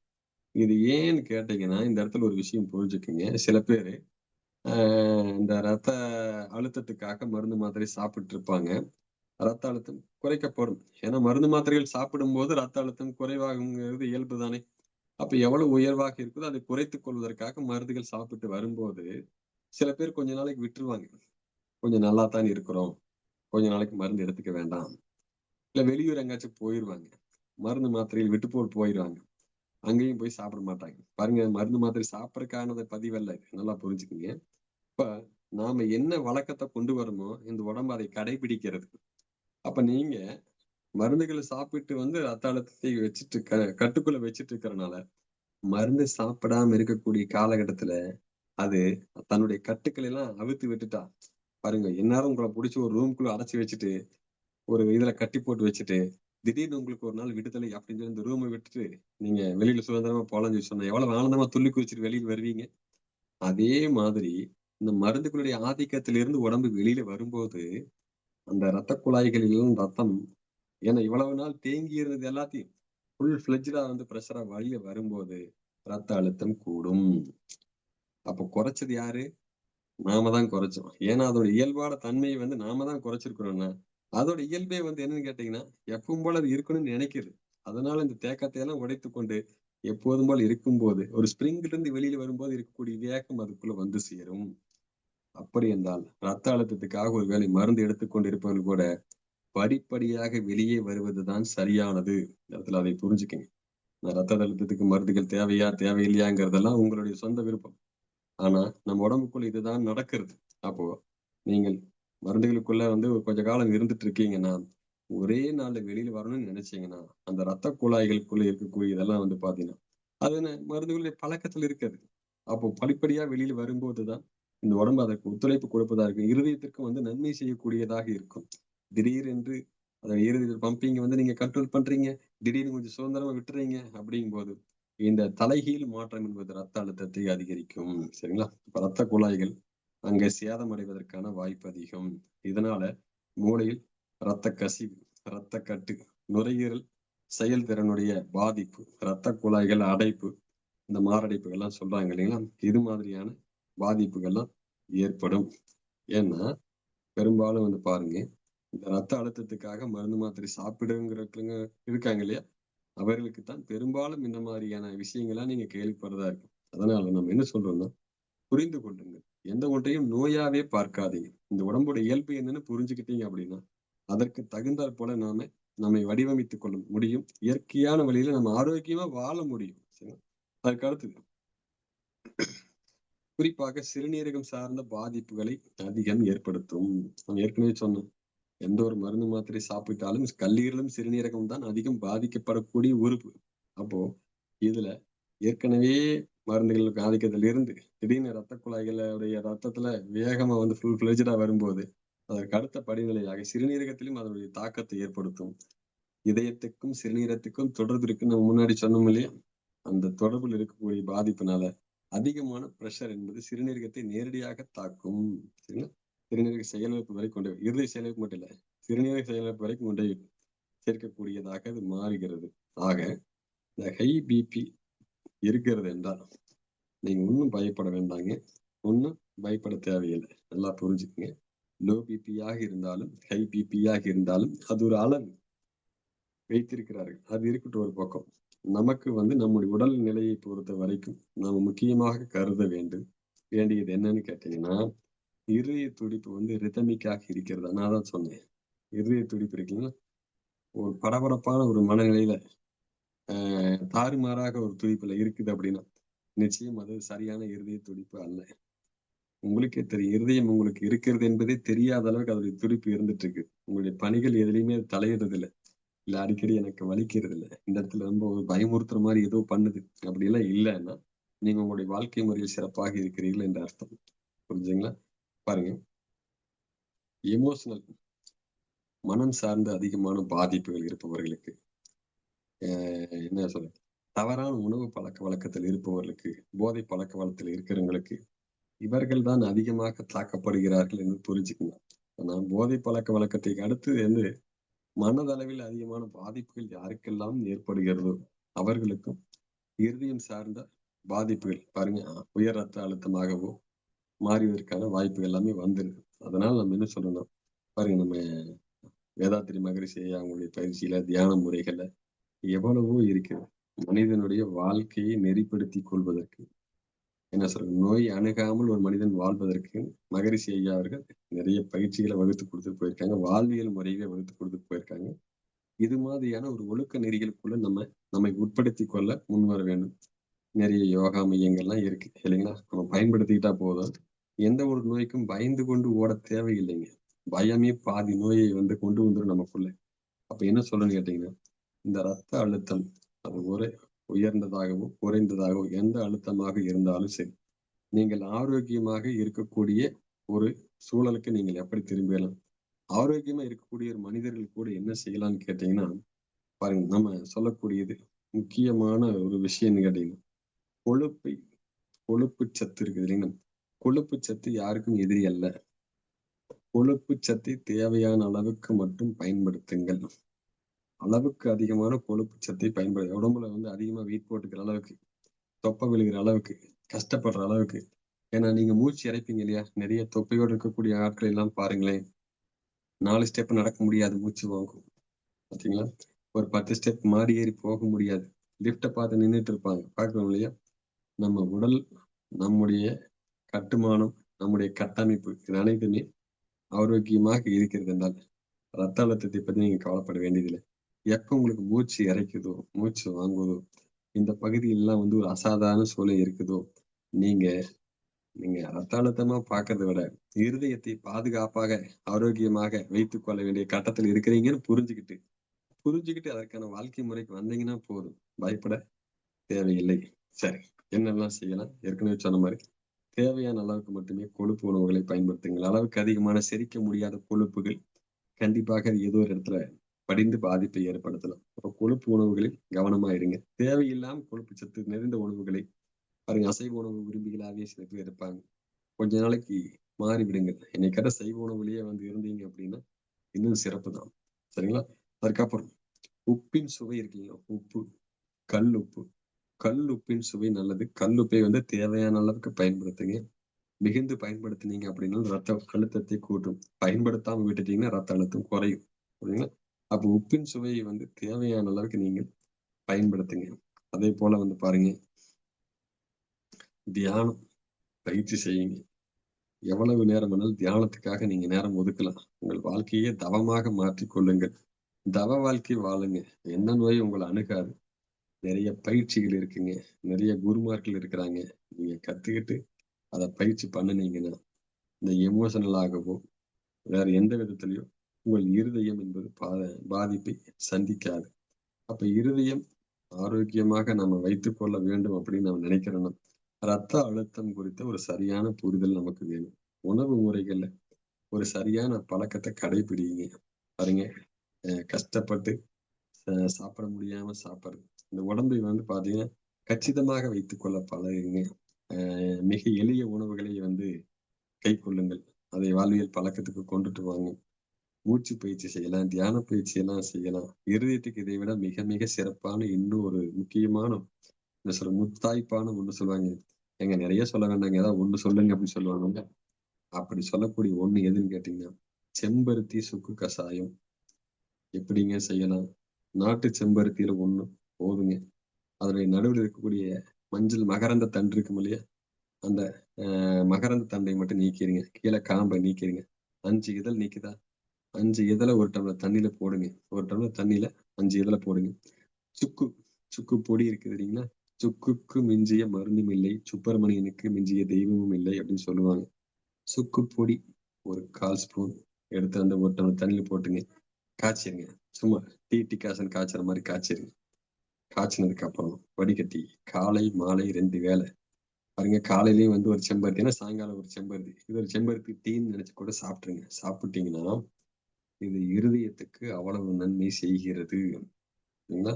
இது ஏன்னு கேட்டீங்கன்னா, இந்த இடத்துல ஒரு விஷயம் புரிஞ்சுக்கங்க. சில பேரு அ இந்த ரத்த அழுத்தத்துக்காக மருந்து, மாத்திரை சாப்பிட்டு இருப்பாங்க. ரத்த அழுத்தம் குறைக்கப்படும். ஏன்னா மருந்து, மாத்திரைகள் சாப்பிடும்போது ரத்த அழுத்தம் குறைவாகுங்கிறது இயல்பு தானே! அப்ப எவ்வளவு உயர்வாக இருக்குதோ அதை குறைத்துக் கொள்வதற்காக மருந்துகள் சாப்பிட்டு வரும்போது, சில பேர் கொஞ்ச நாளைக்கு விட்டுருவாங்க. கொஞ்சம் நல்லா தான் இருக்கிறோம். கொஞ்ச நாளைக்கு மருந்து எடுத்துக்க வேண்டாம். இல்ல வெளியூர் எங்கேயாச்சும் போயிருவாங்க. மருந்து மாத்திரைகள் விட்டு போட்டு போயிருவாங்க. அங்கேயும் போய் சாப்பிட மாட்டாங்க. பாருங்க, மருந்து மாத்திரை சாப்பிடறதுக்கானது பதிவல்ல இது. நல்லா புரிஞ்சுக்கங்க. இப்ப நாம என்ன வழக்கத்த கொண்டு வரணுமோ, இந்த உடம்பு அதை கடைபிடிக்கிறது. அப்ப நீங்க மருந்துகள சாப்பிட்டு ரத்த அழுத்தத்தை வச்சுட்டு கட்டுக்குள்ள வச்சுட்டு இருக்கிறனால, மருந்து சாப்பிடாம இருக்கக்கூடிய காலகட்டத்துல, அது தன்னுடைய கட்டுக்களை எல்லாம் அவிழ்த்து விட்டுட்டா, பாருங்க எந்நேரம் உங்கள புடிச்சு ஒரு ரூம்குள்ள அடைச்சு வச்சுட்டு, ஒரு இதுல கட்டி போட்டு வச்சுட்டு, திடீர்னு உங்களுக்கு ஒரு நாள் விடுதலை அப்படின்னு சொல்லி இந்த ரூம விட்டுட்டு, நீங்க வெளியில சுதந்திரமா போலாம்ன்னு சொல்லி சொன்னா, எவ்வளவு ஆனந்தமா துள்ளி குதிச்சுட்டு வெளியில வருவீங்க? அதே மாதிரி இந்த மருந்துகளுடைய ஆதிக்கத்திலிருந்து உடம்பு வெளியில வரும்போது, அந்த ரத்த குழாய்களிலும் ரத்தம் ஏன்னா இவ்வளவு நாள் தேங்கி இருந்தது எல்லாத்தையும் ஃபுல் ஃபிளெட்ஜ்டா வந்து பிரஷரா வழிய வரும்போது ரத்த அழுத்தம் கூடும். அப்போ குறைச்சது யாரு? நாம தான் குறைச்சோம். ஏன்னா அதோட இயல்பான தன்மையை வந்து நாம தான் குறைச்சிருக்கிறோம்னா, அதோட இயல்பே வந்து என்னன்னு கேட்டீங்கன்னா, எப்பவும் போல அது இருக்கணும்னு நினைக்குது. அதனால இந்த தேக்கத்தை எல்லாம் உடைத்துக்கொண்டு எப்போதும் போல இருக்கும்போது, ஒரு ஸ்ப்ரிங்ல இருந்து வெளியில வரும்போது இருக்கக்கூடிய வேகம் அதுக்குள்ள வந்து சேரும். அப்படி என்றால், ரத்த அழுத்தத்துக்காக ஒரு வேளை மருந்து எடுத்துக்கொண்டு இருப்பவர்கள் கூட படிப்படியாக வெளியே வருவதுதான் சரியானது. இந்த இடத்துல அதை புரிஞ்சுக்கங்க. ரத்த அழுத்தத்துக்கு மருந்துகள் தேவையா, தேவையில்லையாங்கிறதெல்லாம் உங்களுடைய சொந்த விருப்பம். ஆனா, நம்ம உடம்புக்குள்ள இதுதான் நடக்கிறது. அப்போ நீங்கள் மருந்துகளுக்குள்ள வந்து ஒரு கொஞ்ச காலம் இருந்துட்டு இருக்கீங்கன்னா, ஒரே நாள்ல வெளியில வரணும்னு நினைச்சீங்கன்னா, அந்த ரத்த குழாய்களுக்குள்ள இருக்கக்கூடிய இதெல்லாம் வந்து பார்த்தீங்கன்னா, அது என்ன மருந்துகளுடைய பழக்கத்துல இருக்காது. அப்போ படிப்படியா வெளியில வரும்போது தான், இந்த உடம்பு அதற்கு ஒத்துழைப்பு கொடுப்பதா இருக்கும். இருதயத்திற்கும் வந்து நன்மை செய்யக்கூடியதாக இருக்கும். திடீரென்று அத இருதய பம்பிங்க வந்து நீங்க கண்ட்ரோல் பண்றீங்க. திடீர்னு கொஞ்சம் சுதந்திரமா விட்டுறீங்க அப்படிங்கும்போது, இந்த தலைகீழ் மாற்றம் என்பது ரத்த அழுத்தத்தை அதிகரிக்கும். சரிங்களா? இப்ப ரத்த குழாய்கள் அங்கே சேதமடைவதற்கான வாய்ப்பு அதிகம். இதனால மூளையில் இரத்த கசிவு, இரத்த கட்டு, நுரையீரல் செயல்திறனுடைய பாதிப்பு, இரத்த குழாய்கள் அடைப்பு, இந்த மாரடைப்புகள்லாம் சொல்றாங்க இல்லைங்களா? இது மாதிரியான பாதிப்புகள்லாம் ஏற்படும். ஏன்னா, பெரும்பாலும் வந்து பாருங்க, இந்த ரத்த அழுத்தத்துக்காக மருந்து, மாத்திரை சாப்பிடுங்கிறவங்க இருக்காங்க இல்லையா? அவர்களுக்கு தான் பெரும்பாலும் இந்த மாதிரியான விஷயங்கள்லாம் நீங்க கேள்விப்படுறதா இருக்கும். அதனால நம்ம என்ன சொல்றோம்னா, புரிந்து கொள்ளுங்கள். எந்த ஒன்றையும் நோயாவே பார்க்காதீங்க. இந்த உடம்போட இயல்பு என்னன்னு புரிஞ்சுக்கிட்டீங்க அப்படின்னா, அதற்கு தகுந்தாற் போல நம்மை வடிவமைத்துக் கொள்ள முடியும். இயற்கையான வழியில நம்ம ஆரோக்கியமா வாழ முடியும். சரிங்களா? அதற்கு அடுத்தது, குறிப்பாக சிறுநீரகம் சார்ந்த பாதிப்புகளை அதிகம் ஏற்படுத்தும். நான் ஏற்கனவே சொன்னேன். எந்த ஒரு மருந்து மாத்திரை சாப்பிட்டாலும் கல்லீரலும், சிறுநீரகம் தான் அதிகம் பாதிக்கப்படக்கூடிய உறுப்பு. அப்போ இதுல ஏற்கனவே மருந்துகள் ஆதிக்கத்துல இருந்து திடீர்னு ரத்த குழாய்களுடைய ரத்தத்துல வேகமா வந்து ஃபுல் ஃபிளெட்ஜ்டா வரும்போது, அதற்கு அடுத்த படிநிலையாக சிறுநீரகத்திலும் அதனுடைய தாக்கத்தை ஏற்படுத்தும். இதயத்துக்கும், சிறுநீரகத்துக்கும் தொடர்பு இருக்குன்னு நம்ம முன்னாடி சொன்னோம் இல்லையா? அந்த தொடர்புல இருக்கக்கூடிய பாதிப்புனால அதிகமான பிரஷர் என்பது சிறுநீரகத்தை நேரடியாக தாக்கும். சரிங்களா? சிறுநீரக செயலிழப்பு வரை கொண்டு இருதய செயலிழப்பு மட்டும் இல்ல. சிறுநீரக செயலிழப்பு வரைக்கும் கொண்டு போய் சேர்க்கக்கூடியதாக அது மாறுகிறது. ஆக இந்த ஹை பிபி இருக்கிறது என்றால் நீங்க ஒண்ணும் பயப்பட வேண்டாங்க. ஒண்ணும் பயப்பட தேவையில்ல. நல்லா புரிஞ்சுக்கங்க. லோ பிபியாக இருந்தாலும், ஹை பிபியாக இருந்தாலும் அது ஒரு அளவு வைத்திருக்கிறார்கள். அது இருக்கட்டும் ஒரு பக்கம். நமக்கு வந்து நம்முடைய உடல் நிலையை பொறுத்த வரைக்கும் நாம முக்கியமாக கருத வேண்டியது என்னன்னு கேட்டீங்கன்னா, இருதய துடிப்பு வந்து ரிதமிக்காக இருக்கிறதா? நான் தான் சொன்னேன். இருதய துடிப்பு இருக்குங்களா? ஒரு படபடப்பான ஒரு மனநிலையில தாறுமாறாக ஒரு துடிப்புல இருக்குது அப்படின்னா, நிச்சயம் அது சரியான இருதய துடிப்பு அல்ல. உங்களுக்கே தெரியும். இருதயம் உங்களுக்கு இருக்கிறது என்பதே தெரியாத அளவுக்கு அதோடைய துடிப்பு இருந்துட்டு இருக்கு. உங்களுடைய பணிகள் எதுலயுமே அது தலையிடுறது இல்ல. இல்ல அடிக்கடி எனக்கு வலிக்கிறது இல்ல. இந்த இடத்துல ரொம்ப ஒரு பயமுறுத்துற மாரி ஏதோ பண்ணுது. அப்படியெல்லாம் இல்லன்னா, நீங்க உங்களுடைய வாழ்க்கை முறையில் சிறப்பாக இருக்கிறீர்கள் என்று அர்த்தம். புரிஞ்சுதுங்களா? பாருங்க, எமோஷனல் மனம் சார்ந்த அதிகமான பாதிப்புகள் இருப்பவர்களுக்கு, அ என்ன சொல்ல, தவறான உணவு பழக்கவழக்கத்தில் இருப்பவர்களுக்கு, போதை பழக்கவழக்கத்தில் இருக்கிறவங்களுக்கு, இவர்கள் தான் அதிகமாக தாக்கப்படுகிறார்கள் என்று புரிஞ்சுக்கணும். ஆனா போதை பழக்கவழக்கத்தை அடுத்து வந்து மனதளவில் அதிகமான பாதிப்புகள் யாருக்கெல்லாம் ஏற்படுகிறதோ, அவர்களுக்கும் இருதயம் சார்ந்த பாதிப்புகள் பாருங்க, உயர் ரத்த அழுத்தமாகவோ மாறுவதற்கான வாய்ப்புகள் எல்லாமே வந்துருது. அதனால நம்ம என்ன சொல்லணும், பாருங்க நம்ம வேதாத்திரி மகரிஷி அவங்களுடைய பயிற்சியில, தியான முறைகள்ல எவ்வளவோ இருக்கிறது. மனிதனுடைய வாழ்க்கையை நெறிப்படுத்திக் கொள்வதற்கு, என்ன சொல்றது, நோய் அணுகாமல் ஒரு மனிதன் வாழ்வதற்கு மகரிஷி ஐயா அவர்கள் நிறைய பயிற்சிகளை வகுத்து குடுத்துட்டு போயிருக்காங்க. வாழ்வியல் முறைகளை வகுத்து குடுத்துட்டு போயிருக்காங்க. இது மாதிரியான ஒரு ஒழுக்க நெறிகளுக்குள்ள நம்மை உட்படுத்திக் கொள்ள முன்வர வேண்டும். நிறைய யோகா மையங்கள்லாம் இருக்கு இல்லைங்களா? நம்ம பயன்படுத்திக்கிட்டா போதும். எந்த ஒரு நோய்க்கும் பயந்து கொண்டு ஓடத் தேவையில்லைங்க. பயமே பாதி நோயை வந்து கொண்டு வந்துரும் நமக்குள்ள. அப்ப என்ன சொல்லணும்னு கேட்டீங்கன்னா, இந்த ரத்த அழுத்தம் அது உயர்ந்ததாகவோ, குறைந்ததாகவோ எந்த அழுத்தமாக இருந்தாலும் சரி, நீங்கள் ஆரோக்கியமாக இருக்கக்கூடிய ஒரு சூழலுக்கு நீங்கள் எப்படி திரும்பலாம்? ஆரோக்கியமா இருக்கக்கூடிய ஒரு மனிதர்கள் கூட என்ன செய்யலாம்னு கேட்டீங்கன்னா, பாருங்க நம்ம சொல்லக்கூடியது முக்கியமான ஒரு விஷயம்னு கேட்டீங்கன்னா, கொழுப்பை கொழுப்பு சத்து இருக்குது இல்லைங்களா? கொழுப்பு சத்து யாருக்கும் எதிரி அல்ல. கொழுப்பு சத்தை தேவையான அளவுக்கு மட்டும் பயன்படுத்துங்கள். அளவுக்கு அதிகமான கொழுப்பு சத்தை உடம்புல வந்து அதிகமா வெயிட் போட்டுக்கிற அளவுக்கு, தொப்பை விழுகிற அளவுக்கு, கஷ்டப்படுற அளவுக்கு. ஏன்னா நீங்க மூச்சு இறைப்பீங்க இல்லையா? நிறைய தொப்பையோடு இருக்கக்கூடிய ஆட்கள் எல்லாம் பாருங்களேன். 4 ஸ்டெப் நடக்க முடியாது. மூச்சு வாங்கும். பார்த்தீங்களா? ஒரு 10 ஸ்டெப் மாடி ஏறி போக முடியாது. லிஃப்ட்ட பார்த்து நின்னுட்டு இருப்பாங்க. பார்க்கிறோம் இல்லையா? நம்ம உடல், நம்முடைய கட்டுமானம், நம்முடைய கட்டமைப்பு இது அனைத்துமே ஆரோக்கியமாக இருக்கிறது என்றால், ரத்த அழுத்தத்தை பத்தி நீங்க கவலைப்பட வேண்டியதில்லை. எப்ப உங்களுக்கு மூச்சு இரைக்குதோ, மூச்சு வாங்குதோ, இந்த பகுதியெல்லாம் வந்து ஒரு அசாதாரண சூழல் இருக்குதோ, நீங்க நீங்க ரத்த அழுத்தமா பார்க்கிறத விட, இருதயத்தை பாதுகாப்பாக, ஆரோக்கியமாக வைத்துக் கொள்ள வேண்டிய கட்டத்தில் இருக்கிறீங்கன்னு புரிஞ்சுகிட்டு அதற்கான வாழ்க்கை முறைக்கு வந்தீங்கன்னா போதும். பயப்பட தேவையில்லை. சரி. என்னெல்லாம் செய்யலாம்? ஏற்கனவே சொன்ன மாரி, தேவையான அளவுக்கு மட்டுமே கொழுப்பு உணவுகளை பயன்படுத்துங்கள். அளவுக்கு அதிகமான செரிக்க முடியாத கொழுப்புகள் கண்டிப்பாக அது ஏதோ ஒரு இடத்துல படிந்து பாதிப்பை ஏற்படுத்தலாம். அப்ப கொழுப்பு உணவுகளில் கவனமா இருங்க. தேவையில்லாம கொழுப்பு சத்து நிறைந்த உணவுகளை பாருங்க, அசைவ உணவு விரும்பிகளாவே சில பேர் இருப்பாங்க. கொஞ்ச நாளைக்கு மாறி விடுங்க. என்னைய கேட்டா சைவ உணவுலயே வந்து இருந்தீங்க அப்படின்னா, இன்னும் சிறப்பு தான். சரிங்களா? அதுக்கப்புறம் உப்பின் சுவை இருக்கு இல்லையா? உப்பு, கல் உப்பு. கல் உப்பின் சுவை நல்லது. கல் உப்பை வந்து தேவையான அளவுக்கு பயன்படுத்துங்க. மிகுந்து பயன்படுத்தினீங்க அப்படின்னா ரத்த அழுத்தத்தை கூட்டும். பயன்படுத்தாம விட்டுட்டீங்கன்னா ரத்த அழுத்தம் குறையும். புரியுதுங்களா? அப்ப உப்பின் சுவையை வந்து தேவையான அளவுக்கு நீங்க பயன்படுத்துங்க. அதே போல வந்து பாருங்க, தியானம் பயிற்சி செய்யுங்க. எவ்வளவு நேரம் வேணாலும் தியானத்துக்காக நீங்க நேரம் ஒதுக்கலாம். உங்கள் வாழ்க்கையே தவமாக மாற்றிக் கொள்ளுங்கள். தவ வாழ்க்கை வாழுங்க. எந்த நோயும் உங்கள அணுகாது. நிறைய பயிற்சிகள் இருக்குங்க. நிறைய குருமார்கள் இருக்கிறாங்க. நீங்க கத்துக்கிட்டு அத பயிற்சி பண்ணுனீங்கன்னா, இந்த எமோஷனல் ஆகவோ, வேற எந்த விதத்திலயும் உங்கள் இருதயம் என்பது பாதிப்பை சந்திக்காது. அப்ப இருதயம் ஆரோக்கியமாக நம்ம வைத்துக் கொள்ள வேண்டும் அப்படின்னு நம்ம நினைக்கிறோம்னா, ரத்த அழுத்தம் குறித்த ஒரு சரியான புரிதல் நமக்கு வேணும். உணவு முறைகள்ல ஒரு சரியான பழக்கத்த கடைபிடிங்க. பாருங்க, கஷ்டப்பட்டு சாப்பிட முடியாம சாப்பிடுறது. இந்த உடம்பை வந்து பார்த்தீங்கன்னா, கச்சிதமாக வைத்துக் கொள்ள பழகுங்க. மிக எளிய உணவுகளை வந்து கைக்கொள்ளுங்கள். அதை வாழ்வியல் பழக்கத்துக்கு கொண்டுட்டு வாங்க. மூச்சு பயிற்சி செய்யலாம், தியான பயிற்சி எல்லாம் செய்யலாம். இருதயத்துக்கு இதை விட மிக மிக சிறப்பான இன்னும் ஒரு முக்கியமான என்ன சொல்ல முத்தாய்ப்பான ஒண்ணு சொல்லுவாங்க. ஏங்க நெறைய சொல்ல வேண்டாங்க. ஏதாவது ஒண்ணு சொல்லுங்க அப்படின்னு சொல்லுவாங்கல்ல. அப்படி சொல்லக்கூடிய ஒண்ணு எதுன்னு கேட்டீங்கன்னா, செம்பருத்தி சுக்கு கஷாயம். எப்படிங்க செய்யலாம்? நாட்டு செம்பருத்தியில ஒண்ணு போதுங்க. அதனுடைய நடுவுல இருக்கக்கூடிய மஞ்சள் மகரந்த தண்டு இருக்கும் இல்லையா? அந்த மகரந்த தண்டை மட்டும் நீக்கிருங்க. கீழ காம்ப நீக்கிருங்க. 5 இதழ் நீக்குதா? 5 இதழ 1 டம்ளர் தண்ணீல போடுங்க. 1 டம்ளர் தண்ணீல 5 இதழ போடுங்க. சுக்கு சுக்கு பொடி இருக்குது தெரியுங்களா? "சுக்குக்கு மிஞ்சிய மருந்தும் இல்லை. சுப்பிரமணியனுக்கு மிஞ்சிய தெய்வமும் இல்லை" அப்படின்னு சொல்லுவாங்க. சுக்கு பொடி ஒரு 1/4 ஸ்பூன் எடுத்து அந்த 1 டம்ளர் தண்ணீல போட்டுங்க. காய்ச்சிருங்க. சும்மா டீ, டிகாஷன் காய்ச்சற மாரி காய்ச்சிருங்க. காய்ச்சினதுக்கு அப்புறம் வடிகட்டி காலை, மாலை 2 வேள பாருங்க, காலையிலயும் வந்து ஒரு செம்பருத்தி, ஏன்னா சாயங்காலம் ஒரு செம்பருத்தி. இது ஒரு செம்பருத்தி டீன்னு நினைச்சு கூட சாப்பிட்டுருங்க. சாப்பிட்டீங்கன்னா, இது இருதயத்துக்கு அவ்வளவு நன்மை செய்கிறது. சரிங்களா?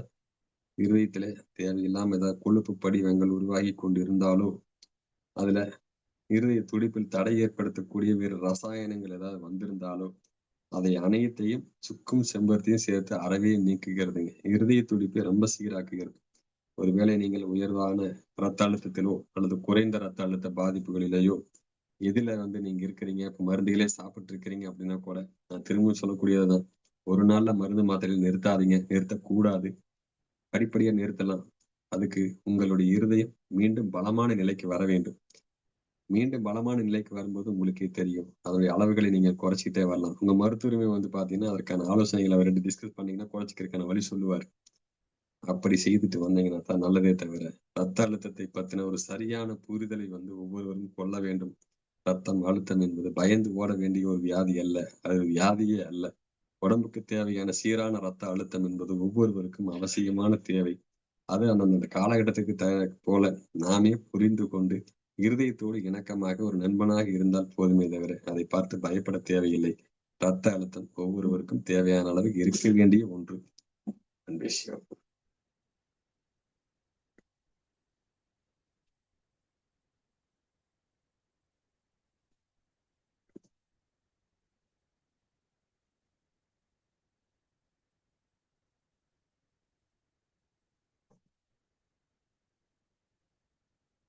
இருதயத்தில தேவையில்லாம ஏதாவது கொழுப்பு படிவங்கள் உருவாகிக் கொண்டிருந்தாலோ, அதுல இருதய துடிப்பில் தடை ஏற்படுத்தக்கூடிய வேறு ரசாயனங்கள் ஏதாவது வந்திருந்தாலோ, அதை அனைத்தையும் சுக்கும் செம்பருத்தியும் சேர்த்து அறவே நீக்குகிறதுங்க. இருதய துடிப்பை ரொம்ப சீராக்குகிறது. ஒருவேளை நீங்கள் உயர்வான ரத்த அழுத்தத்திலோ அல்லது குறைந்த ரத்த அழுத்த பாதிப்புகளிலேயோ எதுல வந்து நீங்க இருக்கிறீங்க, இப்ப மருந்துகளே சாப்பிட்டு இருக்கிறீங்க அப்படின்னா கூட, நான் திரும்பவும் சொல்லக்கூடியதுதான். ஒரு நாள்ல மருந்து மாத்திரைகள் நிறுத்தாதீங்க. நிறுத்தக்கூடாது. படிப்படியா நிறுத்தலாம். அதுக்கு உங்களுடைய இருதயம் மீண்டும் பலமான நிலைக்கு வர வேண்டும். மீண்டும் பலமான நிலைக்கு வரும்போது உங்களுக்கே தெரியும். அதனுடைய அளவுகளை நீங்க குறைச்சுக்கிட்டே வரலாம். உங்க மருத்துவருமே வந்து பார்த்தீங்கன்னா, அதற்கான ஆலோசனைகள் அவர்ட்ட டிஸ்கஸ் பண்ணீங்கன்னா, குறைச்சுக்கிறதுக்கான வழி சொல்லுவாரு. அப்படி செய்துட்டு வந்தீங்கன்னா தான் நல்லதே தவிர, ரத்த அழுத்தத்தை பத்தின ஒரு சரியான புரிதலை வந்து ஒவ்வொருவரும் கொள்ள வேண்டும். ரத்தம் அழுத்தம் என்பது பயந்து ஓட வேண்டிய ஒரு வியாதி அல்ல. அது வியாதியே அல்ல. உடம்புக்கு தேவையான சீரான ரத்த அழுத்தம் என்பது ஒவ்வொருவருக்கும் அவசியமான தேவை. அது அந்தந்த காலகட்டத்துக்கு போல நாமே புரிந்து கொண்டு, இருதயத்தோடு இணக்கமாக ஒரு நண்பனாக இருந்தால் போதுமே தவிர, அதை பார்த்து பயப்பட தேவையில்லை. ரத்த அழுத்தம் ஒவ்வொருவருக்கும் தேவையான அளவு இருக்க வேண்டிய ஒன்று. அன்பே சிவம்.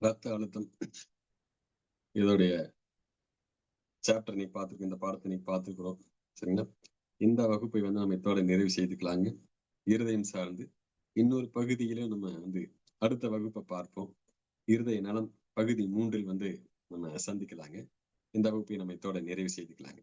ரத்த அழுத்தம் இதோடைய சாப்டர் நீ பார்த்துருக்கோம், இந்த பாடத்தை நீ பார்த்துருக்குறோம். சரிங்களா? இந்த வகுப்பை வந்து நம்ம இதோட நிறைவு செய்துக்கலாங்க. இருதயம் சார்ந்து இன்னொரு பகுதியிலும் நம்ம வந்து அடுத்த வகுப்பை பார்ப்போம். இருதய நலம் பகுதி 3 வந்து நம்ம சந்திக்கலாங்க. இந்த வகுப்பை நம்ம இதோட நிறைவு செய்துக்கலாங்க.